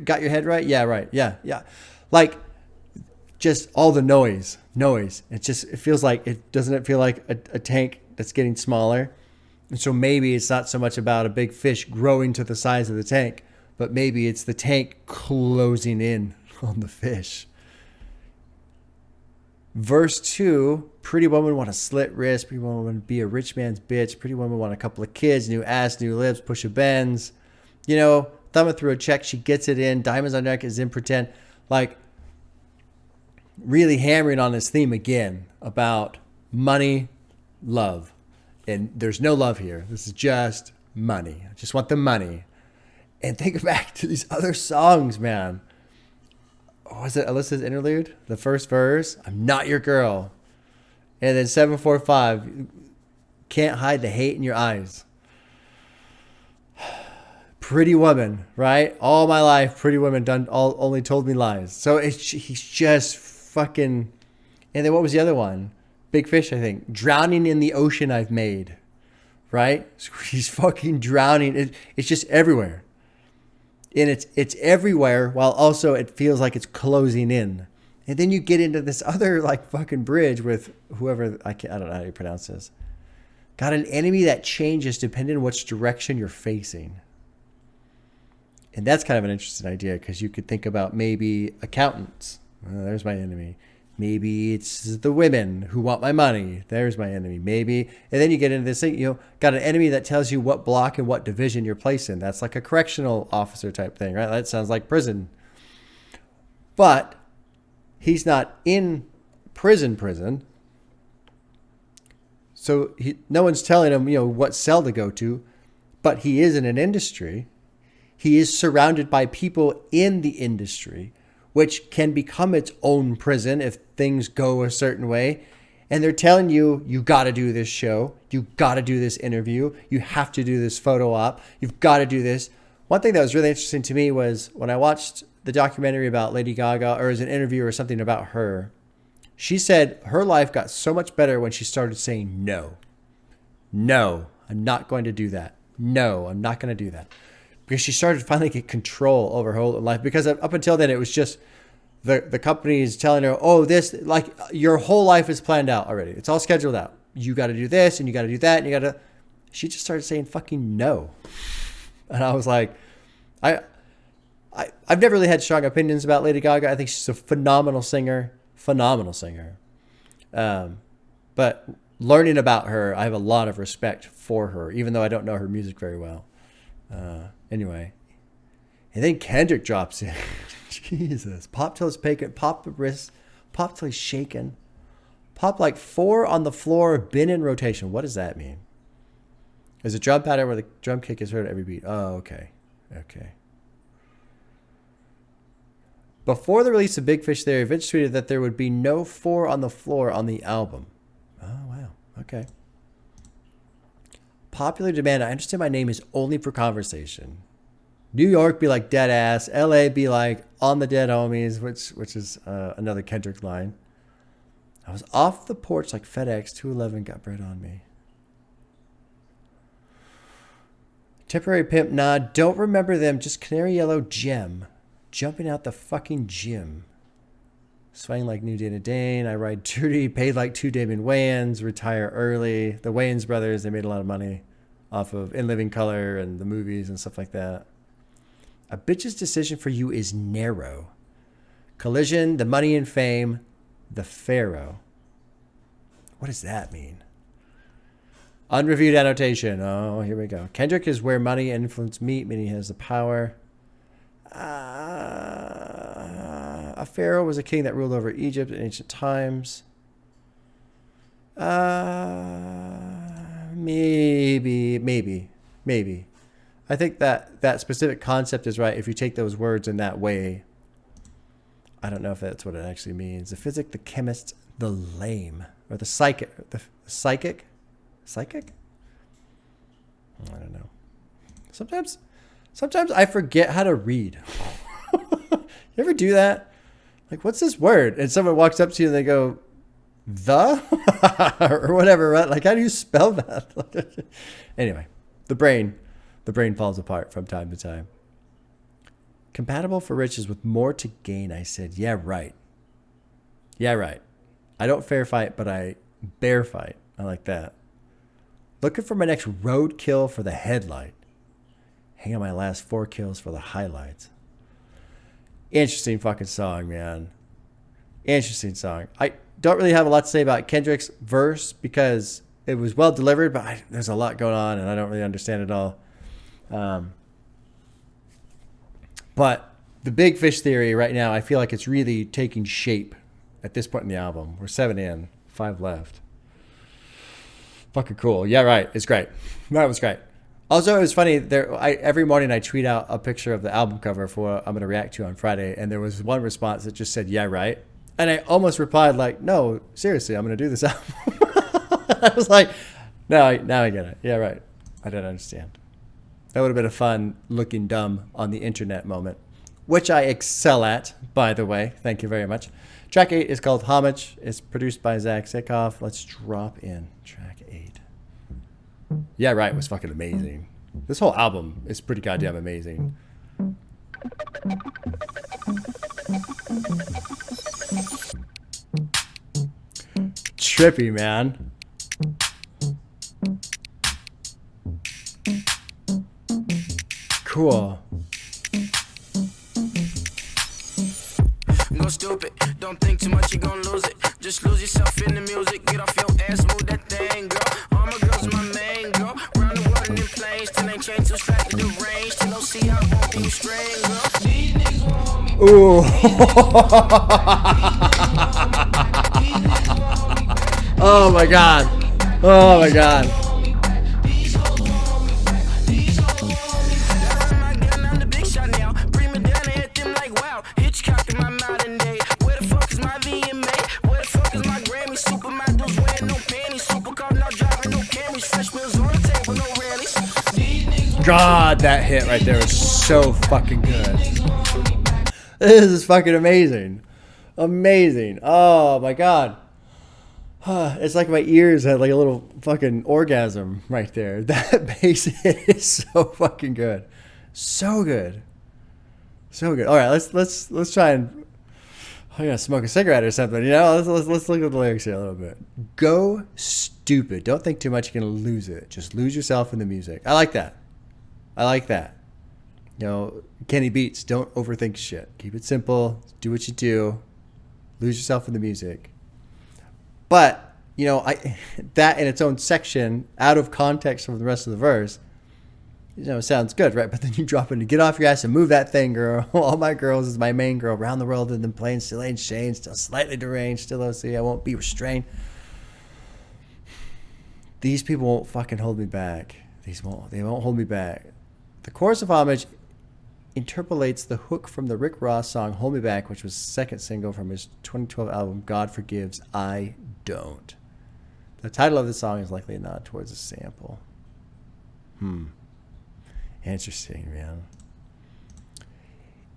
S1: Got your head right? Yeah, right. Yeah, yeah. Like just all the noise. It feels like doesn't it feel like a tank that's getting smaller? And so maybe it's not so much about a big fish growing to the size of the tank, but maybe it's the tank closing in on the fish. Verse 2, pretty woman want a slit wrist, pretty woman want to be a rich man's bitch, pretty woman want a couple of kids, new ass, new lips, push a Benz. You know, thumbing through a check, she gets it in, diamonds on neck is in pretend. Like, really hammering on this theme again about money, love. And there's no love here. This is just money. I just want the money. And think back to these other songs, man. Was it Alyssa's Interlude? The first verse, I'm not your girl. And then 745, can't hide the hate in your eyes. Pretty woman, right? All my life, pretty woman only told me lies. So he's just fucking... And then what was the other one? Big Fish, I think. Drowning in the ocean I've made. Right? So he's fucking drowning. It's just everywhere. And it's everywhere while also it feels like it's closing in. And then you get into this other like fucking bridge with whoever, I don't know how you pronounce this. Got an enemy that changes depending on which direction you're facing. And that's kind of an interesting idea because you could think about maybe accountants. There's my enemy. Maybe it's the women who want my money. There's my enemy. Maybe. And then you get into this thing, got an enemy that tells you what block and what division you're placed in. That's like a correctional officer type thing, right? That sounds like prison. But He's not in prison. So no one's telling him, what cell to go to, but he is in an industry. He is surrounded by people in the industry, which can become its own prison if things go a certain way. And they're telling you, you got to do this show. You got to do this interview. You have to do this photo op. You've got to do this. One thing that was really interesting to me was when I watched the documentary about Lady Gaga, or as an interview or something about her, she said her life got so much better when she started saying no. No, I'm not going to do that. No, I'm not going to do that. Because she started to finally get control over her whole life. Because up until then, it was just the company is telling her, oh, this, like, your whole life is planned out already. It's all scheduled out. You got to do this and you got to do that. And you got to. She just started saying fucking no. And I was like, I've never really had strong opinions about Lady Gaga. I think she's a phenomenal singer. But learning about her, I have a lot of respect for her, even though I don't know her music very well. Anyway. And then Kendrick drops in. Jesus. Pop till it's vacant. Pop the wrist. Pop till he's shaking. Pop like 4 on the floor. Been in rotation. What does that mean? There's a drum pattern where the drum kick is heard at every beat. Oh, okay. Okay. Before the release of Big Fish Theory, Vince tweeted that there would be no 4 on the floor on the album. Oh, wow. Okay. Popular demand. I understand my name is only for conversation. New York be like dead ass. LA be like on the dead homies, which is another Kendrick line. I was off the porch like FedEx. 211 got bread on me. Temporary Pimp, nah, don't remember them. Just Canary Yellow Gem. Jumping out the fucking gym. Swaying like New Dana Dane. I ride dirty. Paid like 2 Damon Wayans. Retire early. The Wayans brothers, they made a lot of money off of In Living Color and the movies and stuff like that. A bitch's decision for you is narrow. Collision, the money and fame, the pharaoh. What does that mean? Unreviewed annotation. Oh, here we go. Kendrick is where money and influence meet, meaning he has the power. A pharaoh was a king that ruled over Egypt in ancient times. Maybe. I think that specific concept is right if you take those words in that way. I don't know if that's what it actually means. The physic, the chemist, the lame, or the psychic. The psychic? Psychic? I don't know. Sometimes I forget how to read. You ever do that? Like, what's this word? And someone walks up to you and they go, the? Or whatever, right? Like, how do you spell that? Anyway, the brain falls apart from time to time. Compatible for riches with more to gain, I said. Yeah, right. I don't fair fight, but I bear fight. I like that. Looking for my next road kill for the headlight. Hang on my last 4 kills for the highlights. Interesting fucking song, man. Interesting song. I don't really have a lot to say about Kendrick's verse because it was well delivered, but there's a lot going on and I don't really understand it all. But the Big Fish Theory right now, I feel like it's really taking shape at this point in the album. We're 7 in, 5 left. Fucking cool. Yeah, right. It's great. That was great. Also, it was funny. Every morning I tweet out a picture of the album cover for what I'm going to react to on Friday, and there was one response that just said, yeah, right. And I almost replied like, no, seriously, I'm going to do this album. I was like, now I get it. Yeah, right. I didn't understand. That would have been a fun looking dumb on the internet moment, which I excel at, by the way. Thank you very much. Track 8 is called Homage. It's produced by Zach Sikoff. Let's drop in track 8. Yeah, right. It was fucking amazing. This whole album is pretty goddamn amazing. Trippy, man. Cool.
S2: Go stupid, don't think too much, you're gonna lose it. Just lose yourself in the music, get off your ass, move that thing, girl. All my girls my main girl. Round the world in them planes, till they change to strap to the range. Till don't see how I won't be straight, girl. These niggas want me.
S1: Ooh. Oh my god. Oh my god. God, that hit right there was so fucking good. This is fucking amazing. Amazing. Oh my god. It's like my ears had like a little fucking orgasm right there. That bass hit is so fucking good. So good. So good. All right, let's try and I'm gonna smoke a cigarette or something. You know, let's look at the lyrics here a little bit. Go stupid. Don't think too much. You're gonna lose it. Just lose yourself in the music. I like that. I like that. You know, Kenny Beats. Don't overthink shit. Keep it simple. Do what you do. Lose yourself in the music. But you know, that in its own section, out of context from the rest of the verse, you know, sounds good, right? But then you drop into get off your ass and move that thing, girl. All my girls is my main girl. Around the world and then playing, still ain't Shane, still slightly deranged, still OC. I won't be restrained. These people won't fucking hold me back. They won't hold me back. The chorus of Homage interpolates the hook from the Rick Ross song Hold Me Back, which was the second single from his 2012 album God Forgives, I Don't. The title of the song is likely a nod towards a sample. Interesting, man.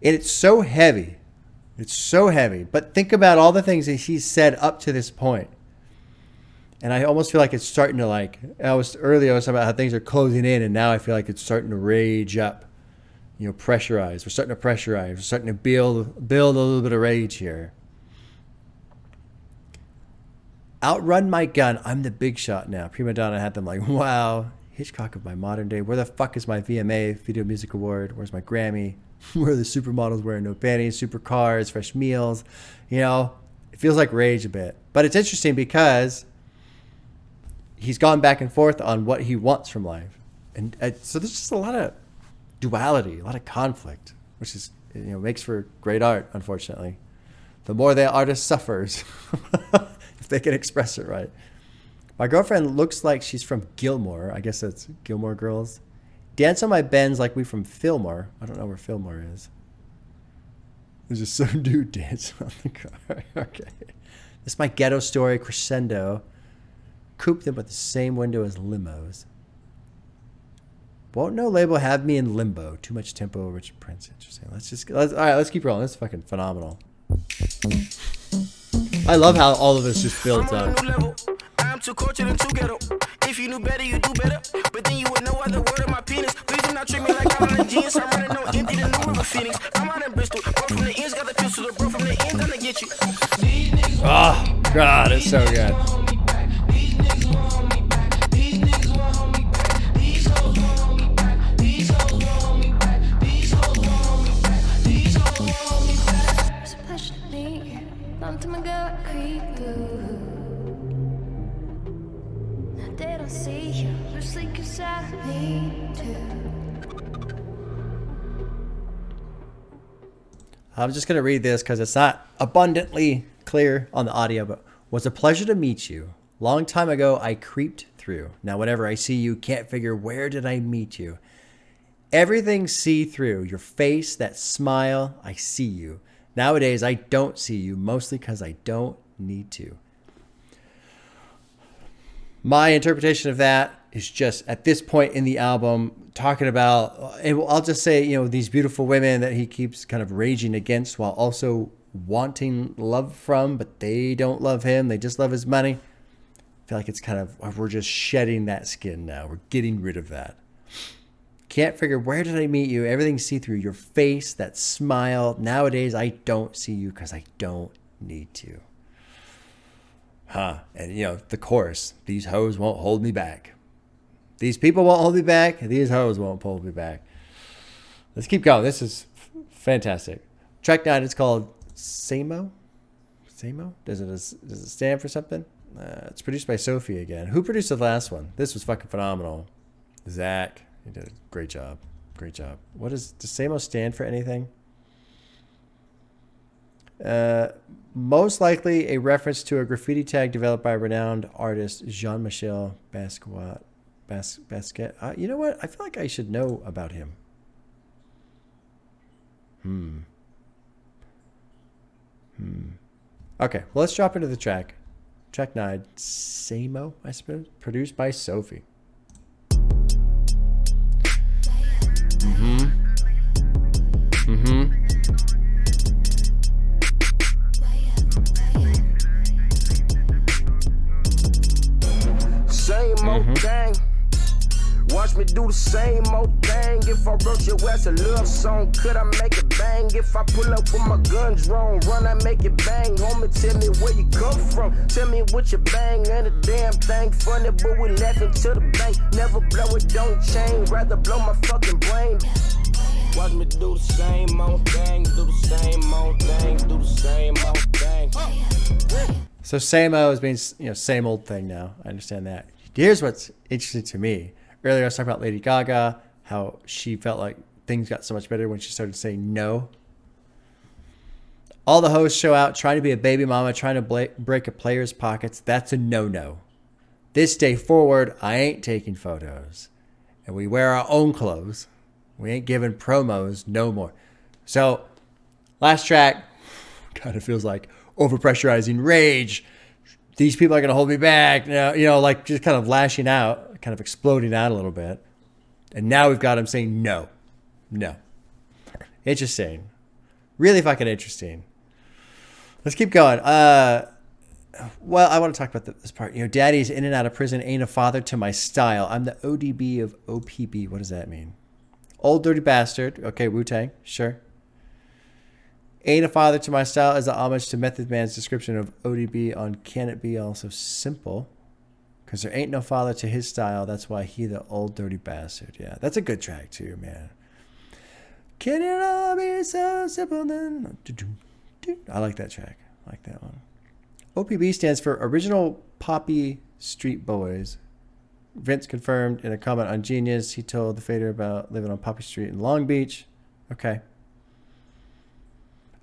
S1: And it's so heavy. It's so heavy. But think about all the things that he's said up to this point. And I almost feel like it's starting to like, I was talking about how things are closing in, and now I feel like it's starting to rage up. You know, pressurize. We're starting to pressurize. We're starting to build a little bit of rage here. Outrun my gun. I'm the big shot now. Prima Donna had them like, wow. Hitchcock of my modern day. Where the fuck is my VMA, Video Music Award? Where's my Grammy? Where are the supermodels wearing no panties, supercars, fresh meals? You know, it feels like rage a bit. But it's interesting because he's gone back and forth on what he wants from life. And so there's just a lot of duality, a lot of conflict, which is, you know, makes for great art, unfortunately. The more the artist suffers, if they can express it right. My girlfriend looks like she's from Gilmore. I guess that's Gilmore Girls. Dance on my Benz like we from Fillmore. I don't know where Fillmore is. There's just some dude dancing on the car. Okay. This is my ghetto story, crescendo. Coupe them with the same window as limos. Won't no label have me in limbo? Too much tempo, Richard Prince. Interesting. Let's keep rolling. This is fucking phenomenal. I love how all of this just builds up.
S2: I'm too cultured and too ghetto. If you knew better, you do better. But then you would know other word of my penis. Please do not treat me like I'm on the jeans. I'm running no empty, the new river Phoenix. I'm out in Bristol. Bro from the ends, got the pistol. The bro from the ends, gonna get you.
S1: Oh, God, it's so good.
S5: They don't see you, just like you said me too.
S1: I'm just going to read this because it's not abundantly clear on the audio, but was a pleasure to meet you. Long time ago, I creeped through. Now, whenever I see you, can't figure where did I meet you. Everything see through. Your face, that smile, I see you. Nowadays, I don't see you, mostly because I don't need to. My interpretation of that is just at this point in the album talking about, and I'll just say, you know, these beautiful women that he keeps kind of raging against while also wanting love from, but they don't love him. They just love his money. I feel like it's kind of, we're just shedding that skin now. We're getting rid of that. Can't figure, where did I meet you? Everything see-through. Your face, that smile. Nowadays, I don't see you because I don't need to. And, you know, the chorus. These hoes won't hold me back. These people won't hold me back. These hoes won't hold me back. Let's keep going. This is fantastic. Track 9 is called SAMO. SAMO? Does it stand for something? It's produced by Sophie again. Who produced the last one? This was fucking phenomenal. Zach. He did a great job. Great job. Does SAMO stand for anything? Most likely a reference to a graffiti tag developed by renowned artist Jean-Michel Basquiat. Basquiat. You know what? I feel like I should know about him. Okay, well, let's drop into the track. Track 9, SAMO, I suppose, produced by Sophie.
S2: Same old thing. Watch me do the same old thing. If I wrote your ass a love song, could I make it bang? If I pull up with my gun drawn, run, I make it bang. Homie, tell me where you come from. Tell me what you bang. Ain't a damn thing funny, but we laughing to the bank. Never blow it, don't change. Rather blow my fucking brain. Watch me do the same old thing. Do the same old thing. Do the same old thing.
S1: So SAMO means, same old thing now. I understand that. Here's what's interesting to me. Earlier I was talking about Lady Gaga, how she felt like things got so much better when she started saying no. All the hosts show out trying to be a baby mama, trying to break a player's pockets. That's a no-no. This day forward, I ain't taking photos. And we wear our own clothes. We ain't giving promos no more. So, last track kind of feels like overpressurizing rage. These people are going to hold me back. Like just kind of lashing out, kind of exploding out a little bit. And now we've got him saying no. Interesting. Really fucking interesting. Let's keep going. Well, I want to talk about this part. Daddy's in and out of prison, ain't a father to my style. I'm the ODB of OPB. What does that mean? Old dirty bastard. Okay, Wu-Tang. Sure. Ain't a father to my style is a homage to Method Man's description of ODB on Can It Be Also Simple? Because there ain't no father to his style. That's why he the old dirty bastard. Yeah, that's a good track too, man. Can it all be so simple then? I like that track. I like that one. OPB stands for Original Poppy Street Boys. Vince confirmed in a comment on Genius. He told the Fader about living on Poppy Street in Long Beach. Okay.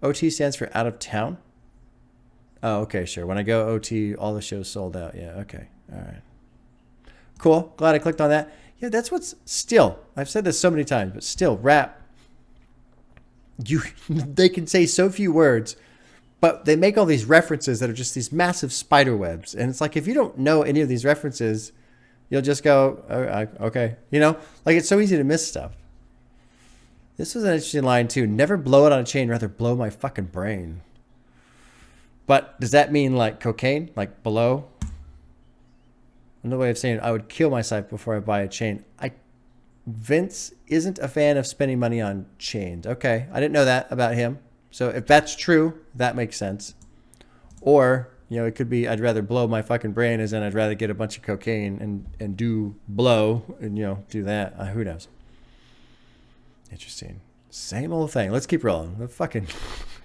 S1: OT stands for out of town. Oh, okay, sure. When I go OT, all the shows sold out. Yeah, okay. All right. Cool. Glad I clicked on that. Yeah, that's what's still. I've said this so many times, but still, rap. They can say so few words, but they make all these references that are just these massive spider webs. And it's like, if you don't know any of these references, you'll just go, oh, okay. Like it's so easy to miss stuff. This was an interesting line too. Never blow it on a chain, rather blow my fucking brain. But does that mean like cocaine? Like below? Another way of saying I would kill myself before I buy a chain. Vince isn't a fan of spending money on chains. Okay, I didn't know that about him. So if that's true, that makes sense. Or, it could be I'd rather blow my fucking brain as in I'd rather get a bunch of cocaine and do blow and, do that. Who knows? Interesting. Same old thing. Let's keep rolling. The fucking...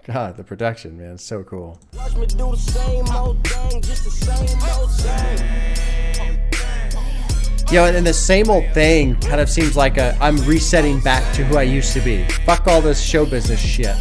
S1: God, the production, man. It's so cool.
S2: Watch me do the same old thing, just the same old thing.
S1: And the same old thing kind of seems like I'm resetting back to who I used to be. Fuck all this show business shit.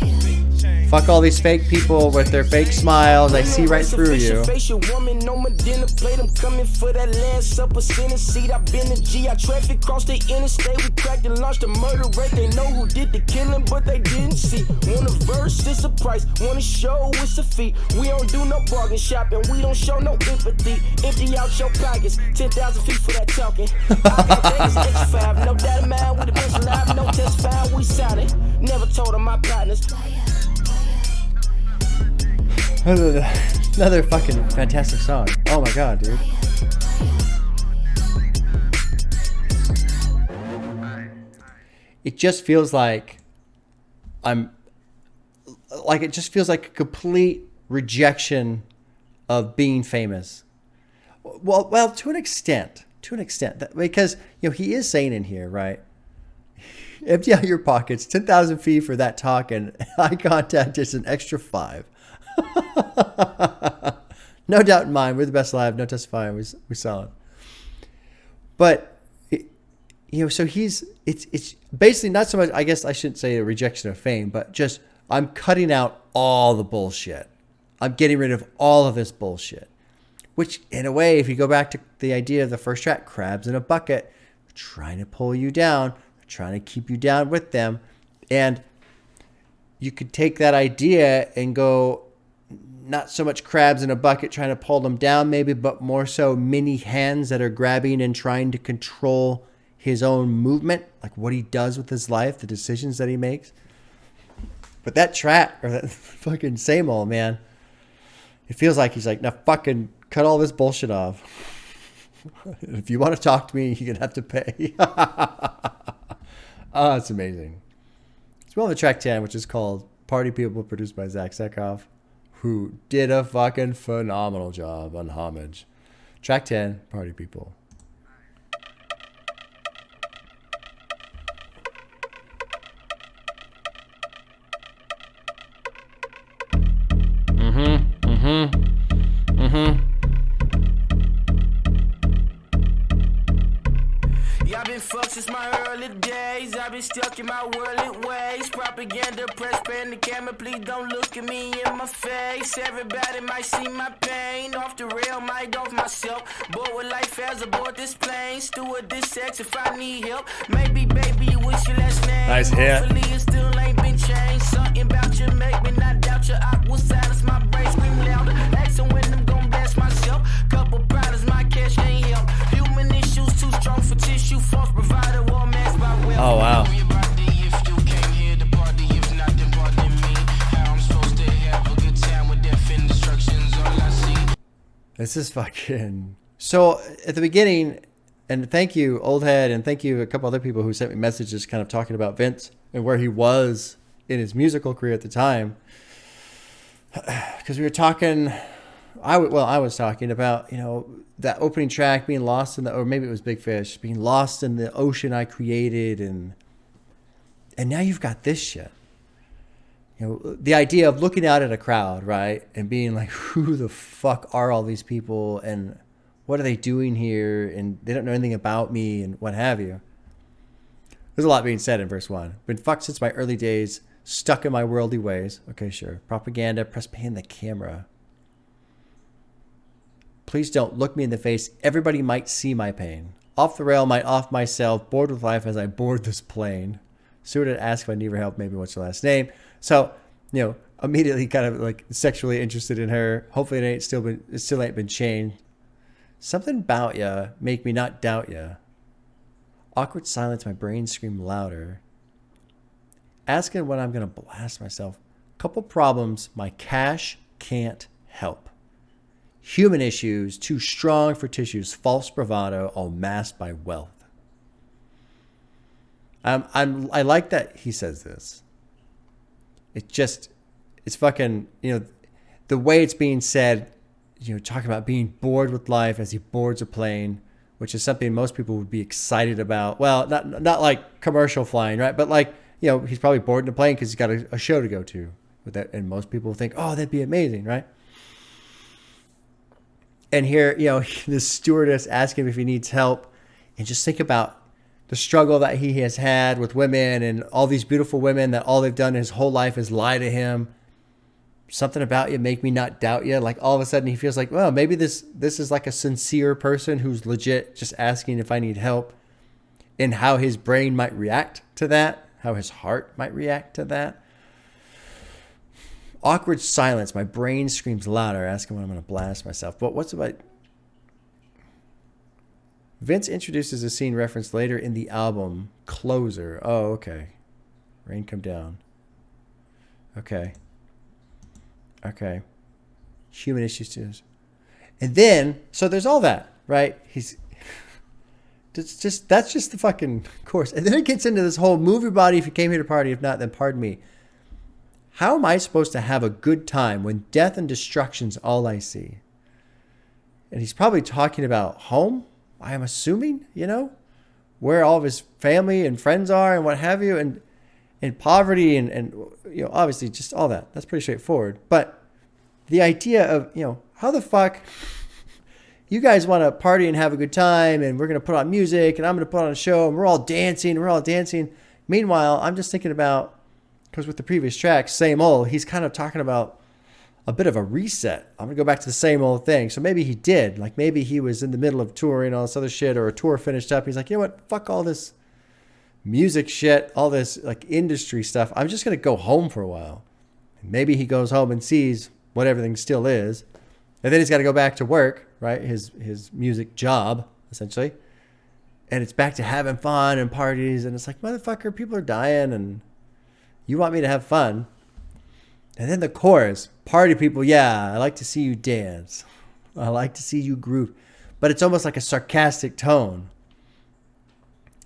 S1: Fuck all these fake people with their fake smiles. I see right through you.
S2: Woman on my dinner plate. I'm coming for that last supper center seat. I've been to G. I traffic across the interstate. We cracked and launched a murder rate. They know who did the killing, but they didn't see. Want a verse, it's a price. Want a show, it's a fee. We don't do no bargain shopping. We don't show no empathy. Empty out your pockets. 10,000 feet for that talking. I got Vegas X5. No doubt of mine with the best alive. No test found. We solid. Never told them my partners.
S1: Another fucking fantastic song. Oh my god, dude. It just feels like it just feels like a complete rejection of being famous. Well, to an extent, because he is saying in here, right? Empty out your pockets, 10,000 feet for that talk, and eye contact is an extra 5. No doubt in mind, we're the best alive. No testifying, we saw it. But so it's basically not so much. I guess I shouldn't say a rejection of fame, but just I'm cutting out all the bullshit. I'm getting rid of all of this bullshit. Which, in a way, if you go back to the idea of the first track, crabs in a bucket, trying to pull you down, trying to keep you down with them. And you could take that idea and go, not so much crabs in a bucket trying to pull them down maybe, but more so mini hands that are grabbing and trying to control his own movement, like what he does with his life, the decisions that he makes. But that track, or that fucking SAMO, man, it feels like he's like, now fucking cut all this bullshit off. If you want to talk to me, you're going to have to pay. Oh, it's amazing. It's one of the track 10, which is called Party People, produced by Zach Sekov, who did a fucking phenomenal job on Homage. Track 10, Party People.
S2: Y'all been fucked since my early days. I've been stuck in my worldly ways. Propaganda, press pan the camera. Please don't look at me in my face. Everybody might see my pain. Off the rail, might off myself. Bored with life as aboard this plane. Steward this sex if I need help. Maybe, baby, what's your last name?
S1: Nice hit.
S2: Hopefully it still ain't been changed. Something about you make me not doubt your aqua silence. My brain scream louder. Asking when I'm gon' blast myself. Couple problems, my cash ain't help. Human issues too strong for tissue. False provider, war mask by wealth.
S1: Oh, wow. This is fucking... So, at the beginning, and thank you, Old Head, and thank you a couple other people who sent me messages kind of talking about Vince and where he was in his musical career at the time. Because we were talking... I was talking about, you know, that opening track being lost in the... Or maybe it was Big Fish. Being lost in the ocean I created. And now you've got this shit. You know, the idea of looking out at a crowd, right? And being like, who the fuck are all these people? And what are they doing here? And they don't know anything about me and what have you. There's a lot being said in verse 1. Been fucked since my early days. Stuck in my worldly ways. Okay, sure. Propaganda. Press pan the camera. Please don't look me in the face. Everybody might see my pain. Off the rail, might off myself. Bored with life as I board this plane. Stewart had asked if I need her help. Maybe what's your last name? So, you know, immediately kind of like sexually interested in her. Hopefully it still ain't been changed. Something about ya make me not doubt ya. Awkward silence, my brain scream louder. Asking when I'm gonna blast myself. Couple problems my cash can't help. Human issues, too strong for tissues, false bravado, all masked by wealth. I like that he says this. It's fucking, you know, the way it's being said, you know, talking about being bored with life as he boards a plane, which is something most people would be excited about. Well, not like commercial flying, right? But like, you know, he's probably bored in a plane because he's got a show to go to with that. And most people think, oh, that'd be amazing, right? And here, you know, the stewardess asking him if he needs help. And just think about the struggle that he has had with women and all these beautiful women that all they've done his whole life is lie to him. Something about you make me not doubt you. Like all of a sudden he feels like, well, maybe this is like a sincere person who's legit just asking if I need help. And how his brain might react to that. How his heart might react to that. Awkward silence. My brain screams louder, asking when I'm going to blast myself. But what's about... Vince introduces a scene referenced later in the album, Closer. Oh, okay. Rain Come Down. Okay. Human issues too. And then, so there's all that, right? That's just the fucking course. And then it gets into this whole movie body. If you came here to party, if not, then pardon me. How am I supposed to have a good time when death and destruction's all I see? And he's probably talking about home, I am assuming, you know, where all of his family and friends are and what have you, and poverty and you know, obviously just all that. That's pretty straightforward. But the idea of, you know, how the fuck you guys want to party and have a good time and we're going to put on music and I'm going to put on a show and we're all dancing. Meanwhile, I'm just thinking about Because with the previous track, Same Old, he's kind of talking about a bit of a reset. I'm going to go back to the same old thing. So maybe he did. Like maybe he was in the middle of touring, all this other shit, or a tour finished up. He's like, you know what? Fuck all this music shit, all this like industry stuff. I'm just going to go home for a while. And maybe he goes home and sees what everything still is. And then he's got to go back to work, right? His music job, essentially. And it's back to having fun and parties. And it's like, motherfucker, people are dying and you want me to have fun. And then the chorus, party people, yeah, I like to see you dance. I like to see you groove. But it's almost like a sarcastic tone.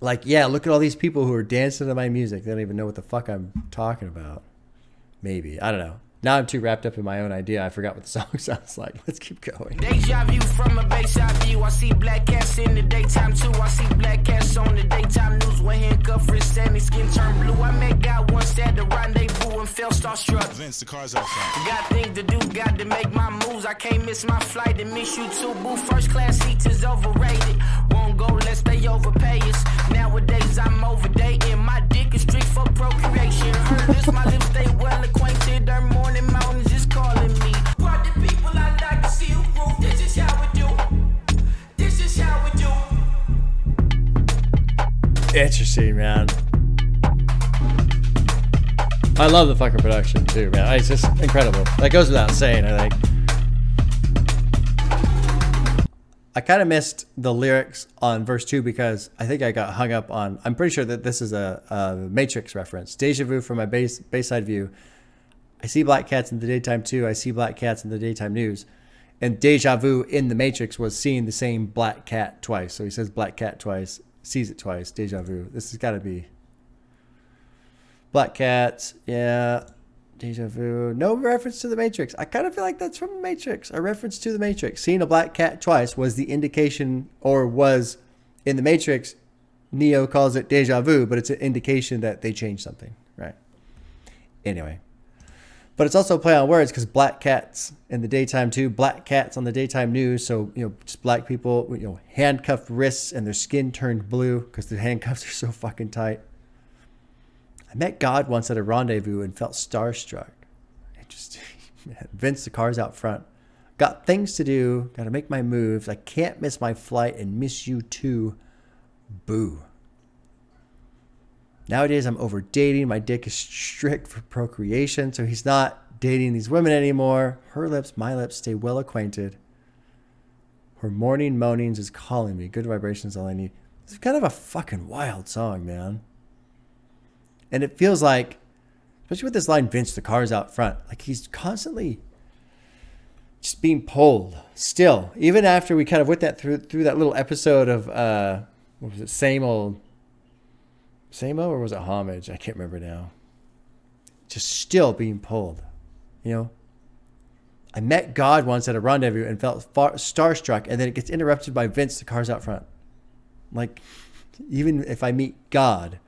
S1: Like, yeah, look at all these people who are dancing to my music. They don't even know what the fuck I'm talking about. Maybe. I don't know. Now I'm too wrapped up in my own idea. I forgot what the song sounds like. Let's keep going.
S6: Deja vu from a bayside view. I see black cats in the daytime too. I see black cats on the daytime news. When handcuffed, wrist and his skin turned blue. I met God once at the rendezvous and felt starstruck.
S7: Vince, the car's out front.
S6: Got things to do, got to make my moves. I can't miss my flight and miss you too. Boo, first class seats is overrated. Won't go, let's stay overpay us. Nowadays I'm overdating. My dick is strict for procreation. Heard this, my lips stay well acquainted. Their morning mountains is calling me. Party people, I like to see you groove. This is how we do. This is how we do.
S1: Interesting, man. I love the fucking production too, man. It's just incredible. That goes without saying, I think. I kind of missed the lyrics on verse 2 because I think I got hung up on. I'm pretty sure that this is a Matrix reference. Deja vu from my Bayside view. I see black cats in the daytime too. I see black cats in the daytime news. And deja vu in the Matrix was seeing the same black cat twice. So he says black cat twice, sees it twice. Deja vu. This has got to be black cats. Yeah. Deja vu. No reference to the Matrix. I kind of feel like that's from the Matrix. A reference to the Matrix. Seeing a black cat twice was the indication, or was in the Matrix. Neo calls it deja vu, but it's an indication that they changed something, right? Anyway. But it's also a play on words because black cats in the daytime too, black cats on the daytime news. So, just black people, handcuffed wrists and their skin turned blue because the handcuffs are so fucking tight. I met God once at a rendezvous and felt starstruck. Interesting. Vince, the car's out front. Got things to do. Got to make my moves. I can't miss my flight and miss you too. Boo. Nowadays, I'm over dating. My dick is strict for procreation, so he's not dating these women anymore. Her lips, my lips, stay well acquainted. Her morning moanings is calling me. Good vibrations, all I need. It's kind of a fucking wild song, man. And it feels like, especially with this line, Vince, the car's out front, like he's constantly just being pulled still. Even after we kind of went that through that little episode of, what was it, SAMO, or was it Homage? I can't remember now. Just still being pulled, I met God once at a rendezvous and felt starstruck, and then it gets interrupted by Vince, the car's out front. Like, even if I meet God,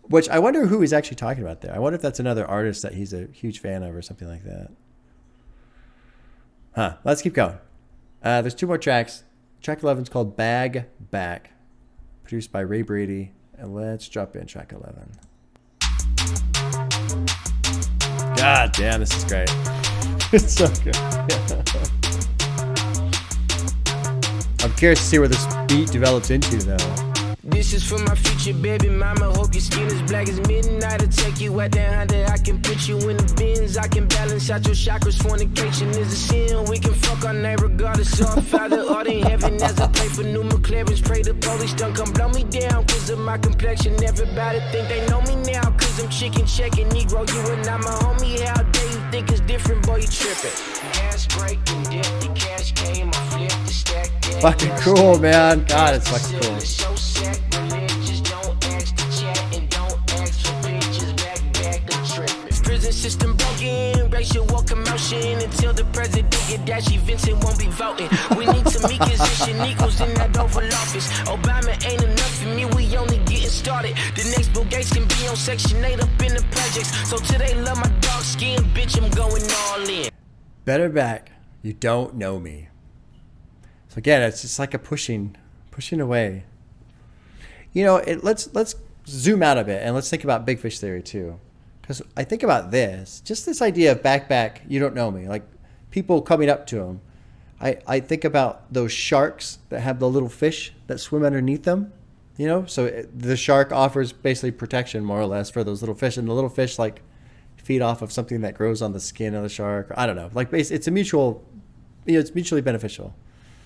S1: which I wonder who he's actually talking about there. I wonder if that's another artist that he's a huge fan of or something like that. Let's keep going. There's 2 more tracks. Track 11 is called BagBak, produced by Ray Brady. And let's drop in track 11. God damn, this is great. It's so good. I'm curious to see where this beat develops into, though.
S6: This is for my future baby mama. Hope your skin is black as midnight. I'll take you out there, Honda. I can put you in the bins. I can balance out your chakras. Fornication is a sin. We can fuck our name regardless of Father art in heaven. As I pray for new McLarens, pray the police don't come blow me down cause of my complexion. Everybody think they know me now cause I'm chicken checking Negro. You and I'm a homie. How dare you think it's different? Boy, you tripping. Gas break and dip. The cash came. I flipped the stack.
S1: Fucking cool, man. God, it's fucking cool.
S6: Prison system broken, racial walk emotion until the president get dashy. Vincent won't be voting. We need to meet position equals in that Oval Office. Obama ain't enough for me, we only getting started. The next Bill Gates can be on Section 8 up in the projects. So till they love my dark skin, bitch, I'm going all in.
S1: Better back, you don't know me. So again, it's just like a pushing away. Let's zoom out a bit and let's think about Big Fish Theory too. because I think about this, just this idea of BagBak, you don't know me, like people coming up to him. I think about those sharks that have the little fish that swim underneath them, you know? So the shark offers basically protection, more or less, for those little fish. And the little fish, like, feed off of something that grows on the skin of the shark. I don't know. Like, it's a mutual, you know, it's mutually beneficial.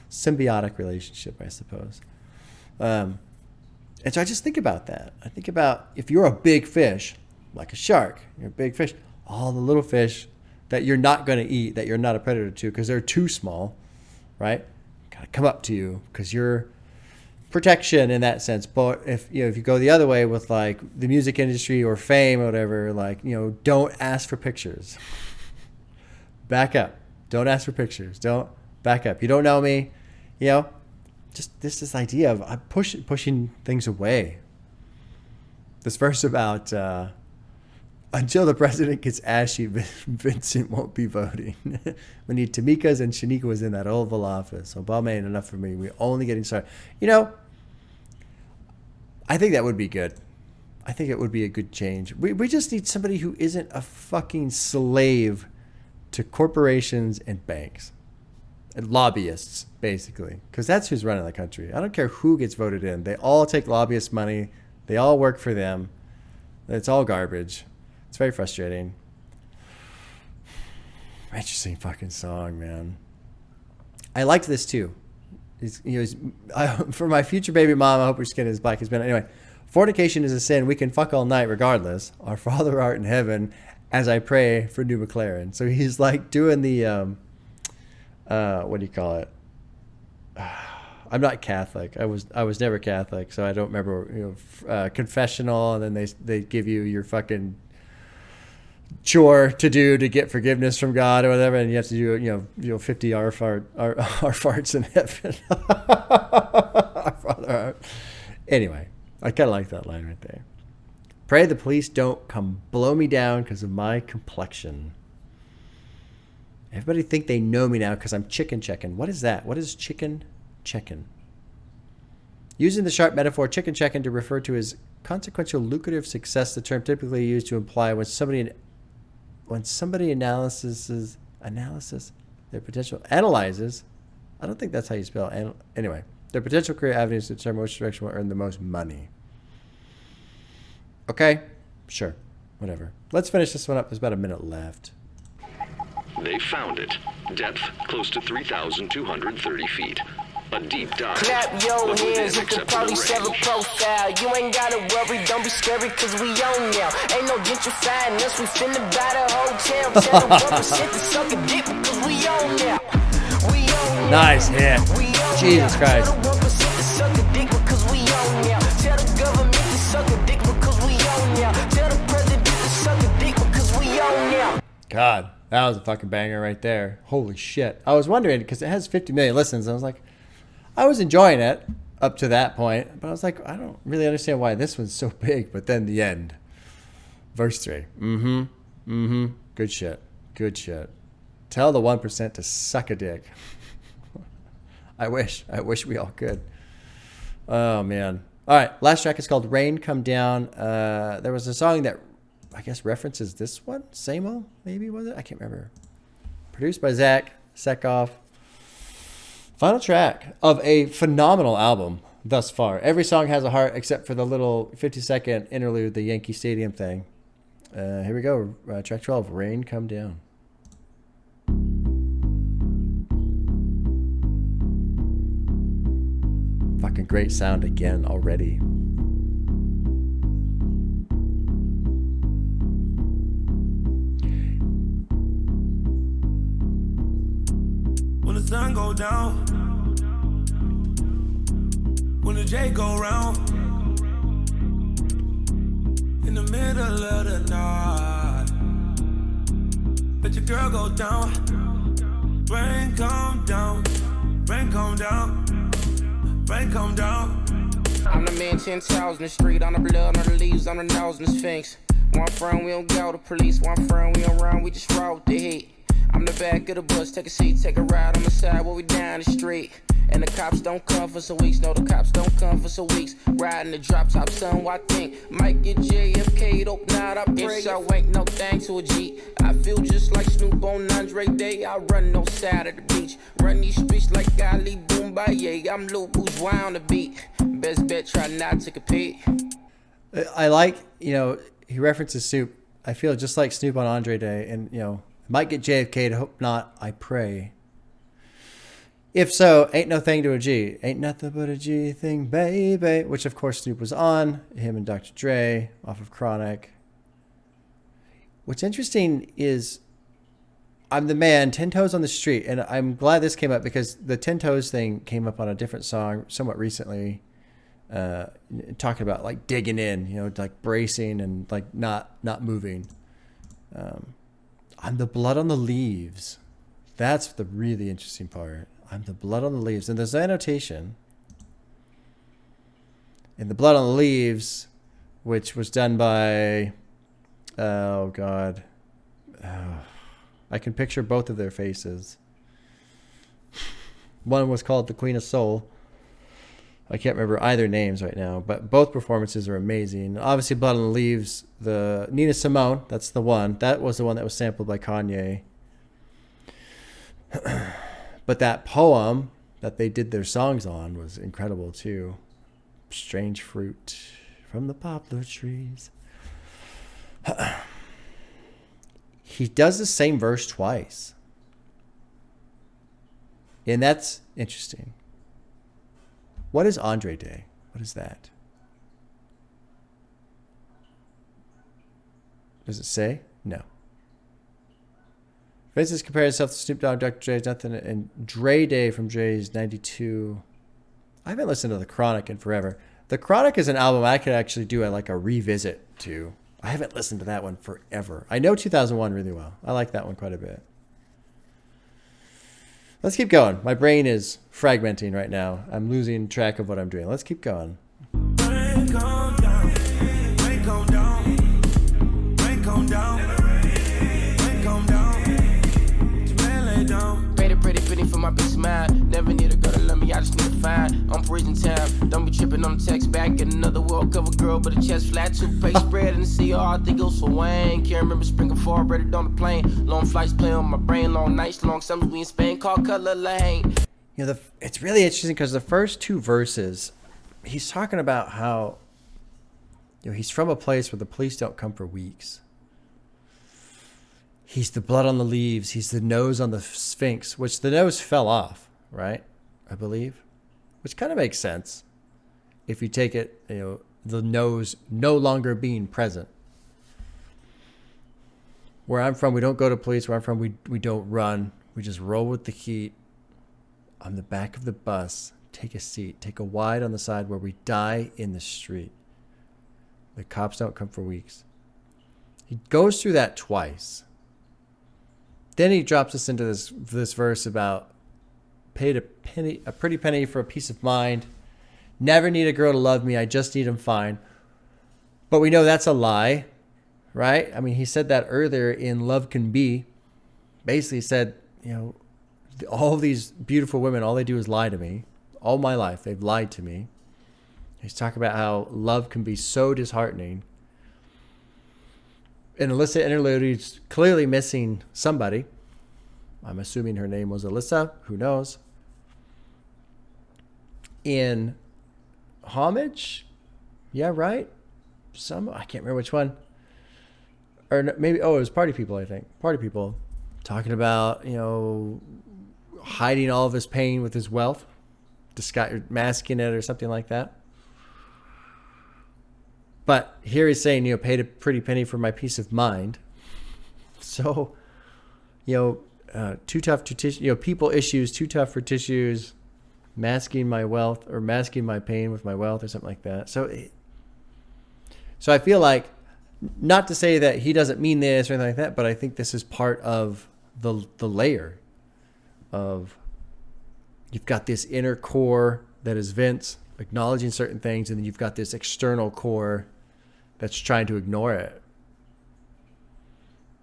S1: Symbiotic relationship, I suppose. And so I just think about that. I think about if you're a big fish, like a shark, you're a big fish, all the little fish that you're not going to eat, that you're not a predator to because they're too small, right? Gotta come up to you because you're protection in that sense. But if you go the other way with like the music industry or fame or whatever, like, you know, don't ask for pictures. Back up. Don't ask for pictures. Don't back up. You don't know me, you know. Just this idea of I'm pushing things away. This verse about until the president gets ashy, Vincent won't be voting. We need Tamika's and Shaniqua's in that Oval Office. Obama ain't enough for me. We're only getting started. You know, I think that would be good. I think it would be a good change. We just need somebody who isn't a fucking slave to corporations and banks. And lobbyists, basically. Because that's who's running the country. I don't care who gets voted in. They all take lobbyist money. They all work for them. It's all garbage. It's very frustrating. Interesting fucking song, man. I liked this too. For my future baby mom, I hope her skin is black as been. Anyway, fornication is a sin. We can fuck all night regardless. Our Father art in heaven, as I pray for new McLaren. So he's like doing the, what do you call it? I'm not Catholic. I was never Catholic, so I don't remember. You know, confessional, and then they give you your fucking chore to do to get forgiveness from God or whatever, and you have to do, you know 50 our farts in heaven. Our Father art. Anyway, I kind of like that line right there. Pray the police don't come blow me down because of my complexion. Everybody think they know me now because I'm chicken checking. What is that? What is chicken checking? Using the sharp metaphor chicken checking to refer to as consequential lucrative success, the term typically used to imply when somebody analyzes their potential, analyzes, I don't think that's how you spell anyway, their potential career avenues to determine which direction will earn the most money. Okay, sure, whatever. Let's finish this one up. There's about a minute left.
S7: They found it. Depth close to 3,230 feet. A deep dive.
S2: Clap your hands if the police have a profile. You ain't gotta worry, don't be scary, cause we on now. Ain't no gentrifying us, we finna buy the hotel. Tell the 1% to suck a dick because we on now. We on now.
S1: Nice hit. Jesus Christ.
S2: Tell the 1% to suck a dick because we on now. Tell the government to suck a dick because we on now. Tell the president to suck a dick because we on now.
S1: God, that was a fucking banger right there. Holy shit. I was wondering, because it has 50 million listens, I was like, I was enjoying it up to that point, but I was like, I don't really understand why this one's so big. But then the end, verse 3. Good shit. Good shit. Tell the 1% to suck a dick. I wish we all could. Oh man. All right. Last track is called Rain Come Down. There was a song that I guess references this one. SAMO, maybe, was it? I can't remember. Produced by Zach Sekoff. Final track of a phenomenal album thus far. Every song has a heart except for the little 50-second interlude, the Yankee Stadium thing. Here we go. Track 12, Rain Come Down. Fucking great sound again already.
S8: When the sun go down, when the J go round, in the middle of the night, let your girl go down. Rain come down, rain come down, rain come down.
S2: I'm the man 10,000 the street, on the blood, on the leaves, on the nose, and the sphinx. One friend, we don't go to police. One friend, we don't run, we just roll with the heat. I'm the back of the bus, take a seat, take a ride on the side while we down the street. And the cops don't come for some weeks, no, the cops don't come for some weeks. Riding the drop top, son, I think might get JFK'd, hope not, I pray. If so ain't no thing to a G. I feel just like Snoop on Andre Day. I run no side of the beach, run these streets like Ali Boombaye. I'm Lil Bourgeois on the beat. Best bet, try not to compete.
S1: I like, he references Snoop. I feel just like Snoop on Andre Day, and might get JFK'd, hope not, I pray. If so, ain't no thing to a G. Ain't nothing but a G thing, baby. Which, of course, Snoop was on. Him and Dr. Dre off of Chronic. What's interesting is I'm the man, 10 Toes on the Street. And I'm glad this came up because the 10 Toes thing came up on a different song somewhat recently. Talking about like digging in, like bracing and like not moving. I'm the blood on the leaves. That's the really interesting part. I'm the blood on the leaves. And there's an annotation in the blood on the leaves, which was done by, oh God. I can picture both of their faces. One was called The Queen of Soul. I can't remember either names right now, but both performances are amazing. Obviously, Blood on the Leaves, the Nina Simone, that's the one. That was the one that was sampled by Kanye. But that poem that they did their songs on was incredible too. Strange fruit from the poplar trees. He does the same verse twice. And that's interesting. What is Andre Day? What is that? Does it say? No. Francis compared himself to Snoop Dogg, Dr. Dre's Nothing, and Dre Day from Dre's 92. I haven't listened to The Chronic in forever. The Chronic is an album I could actually do like a revisit to. I haven't listened to that one forever. I know 2001 really well. I like that one quite a bit. Let's keep going. My brain is fragmenting right now. I'm losing track of what I'm doing. Let's keep going.
S8: Rain come down, rain come down, rain come down, rain come down. Just lay down.
S2: Pretty for my peace of mind. Never need a girl to love me, I just need to find. I'm freezing time, don't be tripping on the text back. Get another well covered girl, but a chest flat, toothpaste spread in the sea. I think it was for Wayne. Can't remember sprinkle far, ready on the plane. Long flights play on my brain, long nights, long summers we in Spain, called Color Lane.
S1: It's really interesting because the first two verses, he's talking about how he's from a place where the police don't come for weeks. He's the blood on the leaves. He's the nose on the Sphinx, which the nose fell off, right? I believe, which kind of makes sense if you take it, the nose no longer being present. Where I'm from, we don't go to police. Where I'm from, we don't run. We just roll with the heat. On the back of the bus, take a seat, take a wide on the side where we die in the street. The cops don't come for weeks. He goes through that twice. Then he drops us into this verse about paid a pretty penny for a peace of mind. Never need a girl to love me. I just need him fine. But we know that's a lie, right? I mean, he said that earlier in Love Can Be. Basically said, all these beautiful women, all they do is lie to me. All my life, they've lied to me. He's talking about how love can be so disheartening. In Alyssa Interlude, he's clearly missing somebody. I'm assuming her name was Alyssa. Who knows? In Homage, yeah, right? I can't remember which one. Or maybe, it was Party People, I think. Party People talking about, hiding all of his pain with his wealth, masking it or something like that. But here he's saying, paid a pretty penny for my peace of mind. So, too tough to tissue, people issues, too tough for tissues, masking my wealth or masking my pain with my wealth or something like that. So I feel like, not to say that he doesn't mean this or anything like that, but I think this is part of the layer of, you've got this inner core that is Vince acknowledging certain things, and then you've got this external core that's trying to ignore it.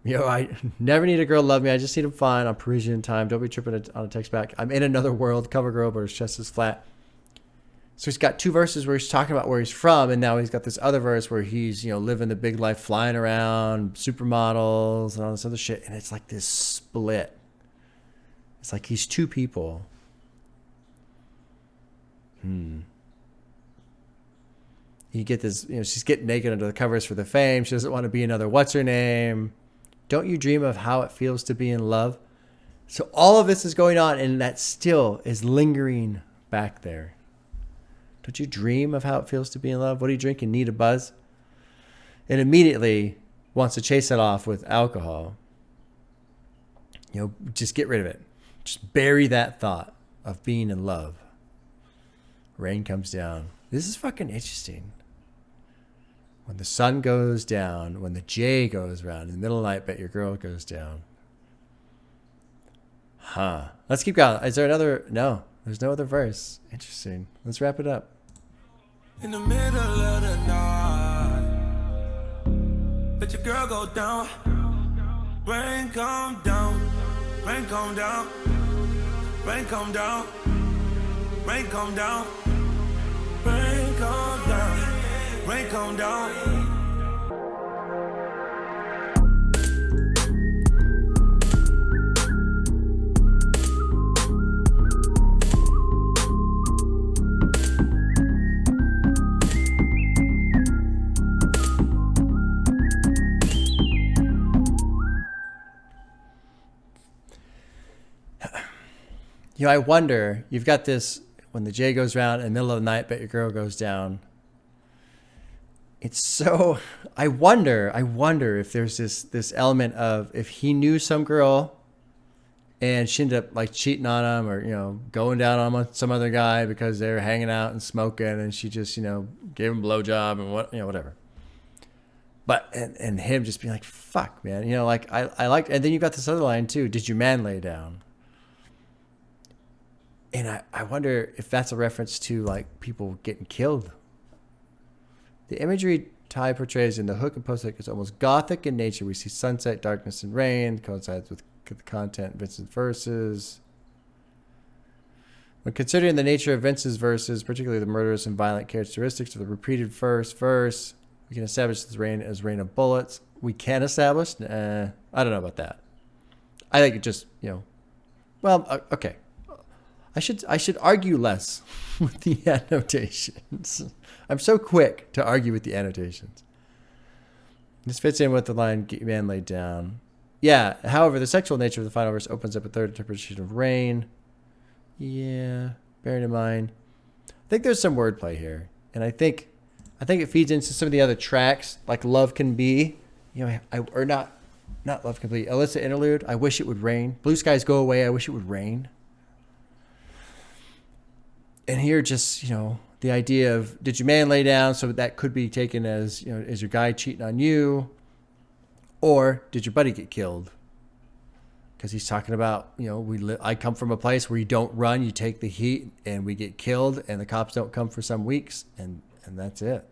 S1: I never need a girl to love me. I just need him fine on Parisian time. Don't be tripping on a text back. I'm in another world. Cover girl, but his chest is flat. So he's got 2 verses where he's talking about where he's from, and now he's got this other verse where he's, living the big life, flying around, supermodels, and all this other shit. And it's like this split. It's like he's 2 people. You get this, she's getting naked under the covers for the fame. She doesn't want to be another what's her name. Don't you dream of how it feels to be in love? So all of this is going on, and that still is lingering back there. Don't you dream of how it feels to be in love? What are you drinking? Need a buzz? And immediately wants to chase it off with alcohol. Just get rid of it. Just bury that thought of being in love. Rain comes down. This is fucking interesting. When the sun goes down, when the J goes round, in the middle of the night, bet your girl goes down. Let's keep going. Is there another? No, there's no other verse. Interesting. Let's wrap it up.
S8: In the middle of the night, let your girl go down. Rain come down. Rain come down. Rain come down. Rain come down. Rain come down. Rain come down.
S1: I wonder, you've got this, when the J goes round in the middle of the night, bet your girl goes down. It's so, I wonder if there's this element of, if he knew some girl and she ended up like cheating on him, or, going down on some other guy because they're hanging out and smoking, and she just, gave him a blowjob and whatever. But, and him just being like, fuck, man, I like, and then you got this other line too. Did your man lay down? And I wonder if that's a reference to like people getting killed. The imagery Ty portrays in the hook and post-hook is almost gothic in nature. We see sunset, darkness, and rain. Coincides with the content of Vince's verses. When considering the nature of Vince's verses, particularly the murderous and violent characteristics of the repeated first verse, we can establish this rain as rain of bullets. We can establish? I don't know about that. I think it just, okay. I should argue less with the annotations. I'm so quick to argue with the annotations. This fits in with the line, "Get your man laid down." Yeah, however, the sexual nature of the final verse opens up a third interpretation of rain. Yeah, bearing in mind. I think there's some wordplay here. And I think it feeds into some of the other tracks, like Love Can Be. Or not Love Can Be. Alyssa Interlude, I Wish It Would Rain. Blue Skies Go Away, I Wish It Would Rain. And here just, the idea of, did your man lay down? So that could be taken as, is your guy cheating on you? Or did your buddy get killed? Because he's talking about, I come from a place where you don't run, you take the heat, and we get killed, and the cops don't come for some weeks, and that's it.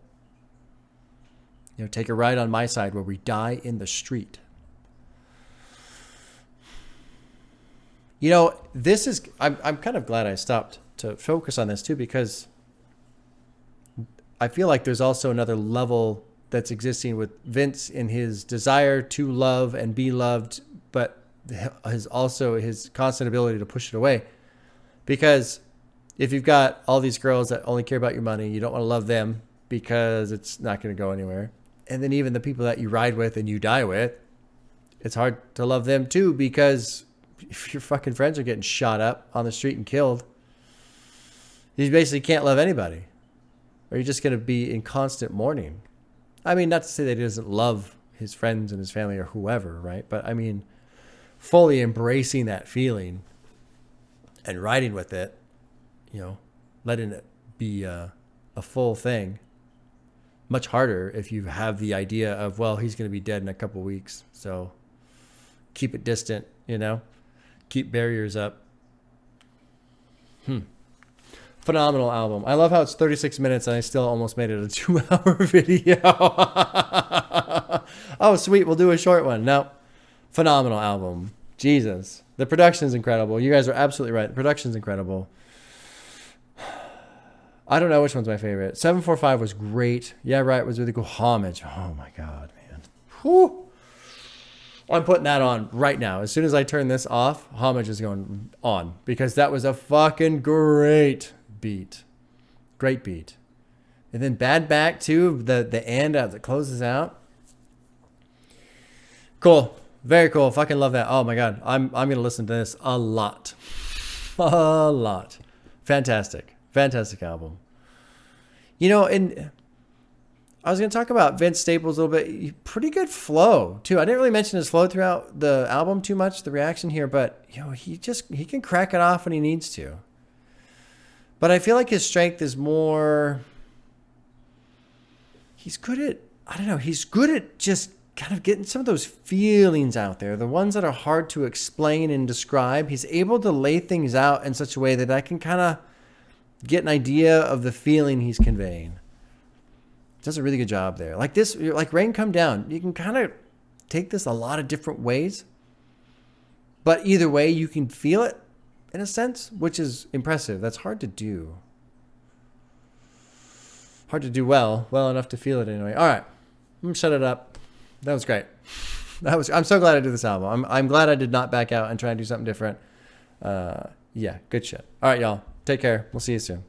S1: Take a ride on my side where we die in the street. This is, I'm kind of glad I stopped to focus on this too, because I feel like there's also another level that's existing with Vince in his desire to love and be loved, but his constant ability to push it away. Because if you've got all these girls that only care about your money, you don't want to love them because it's not going to go anywhere. And then even the people that you ride with and you die with, it's hard to love them too, because if your fucking friends are getting shot up on the street and killed, you basically can't love anybody. Or you're just going to be in constant mourning. I mean, not to say that he doesn't love his friends and his family or whoever, right? But I mean, fully embracing that feeling and riding with it, letting it be a full thing. Much harder if you have the idea of, well, he's going to be dead in a couple weeks. So keep it distant, keep barriers up. Phenomenal album. I love how it's 36 minutes and I still almost made it a 2-hour video. Oh, sweet. We'll do a short one. No, Phenomenal album. Jesus. The production's incredible. You guys are absolutely right. The production's incredible. I don't know which one's my favorite. 745 was great. Yeah, right. Was really cool. Homage. Oh my God, man. Whew. I'm putting that on right now. As soon as I turn this off, Homage is going on because that was a fucking great beat. Great beat. And then BagBak too, the end as it closes out. Cool. Very cool. Fucking love that. Oh my God. I'm going to listen to this a lot. A lot. Fantastic. Fantastic album. You know, and I was going to talk about Vince Staples a little bit. Pretty good flow too. I didn't really mention his flow throughout the album too much, the reaction here, but you know, he can crack it off when he needs to. But I feel like his strength is more, he's good at just kind of getting some of those feelings out there, the ones that are hard to explain and describe. He's able to lay things out in such a way that I can kind of get an idea of the feeling he's conveying. Does a really good job there. Like this, like Rain Come Down, you can kind of take this a lot of different ways, but either way you can feel it in a sense, which is impressive. That's hard to do. Hard to do well enough to feel it anyway. All right, I'm gonna shut it up. That was great. I'm so glad I did this album. I'm glad I did not back out and try and do something different. Yeah, good shit. All right, y'all. Take care. We'll see you soon.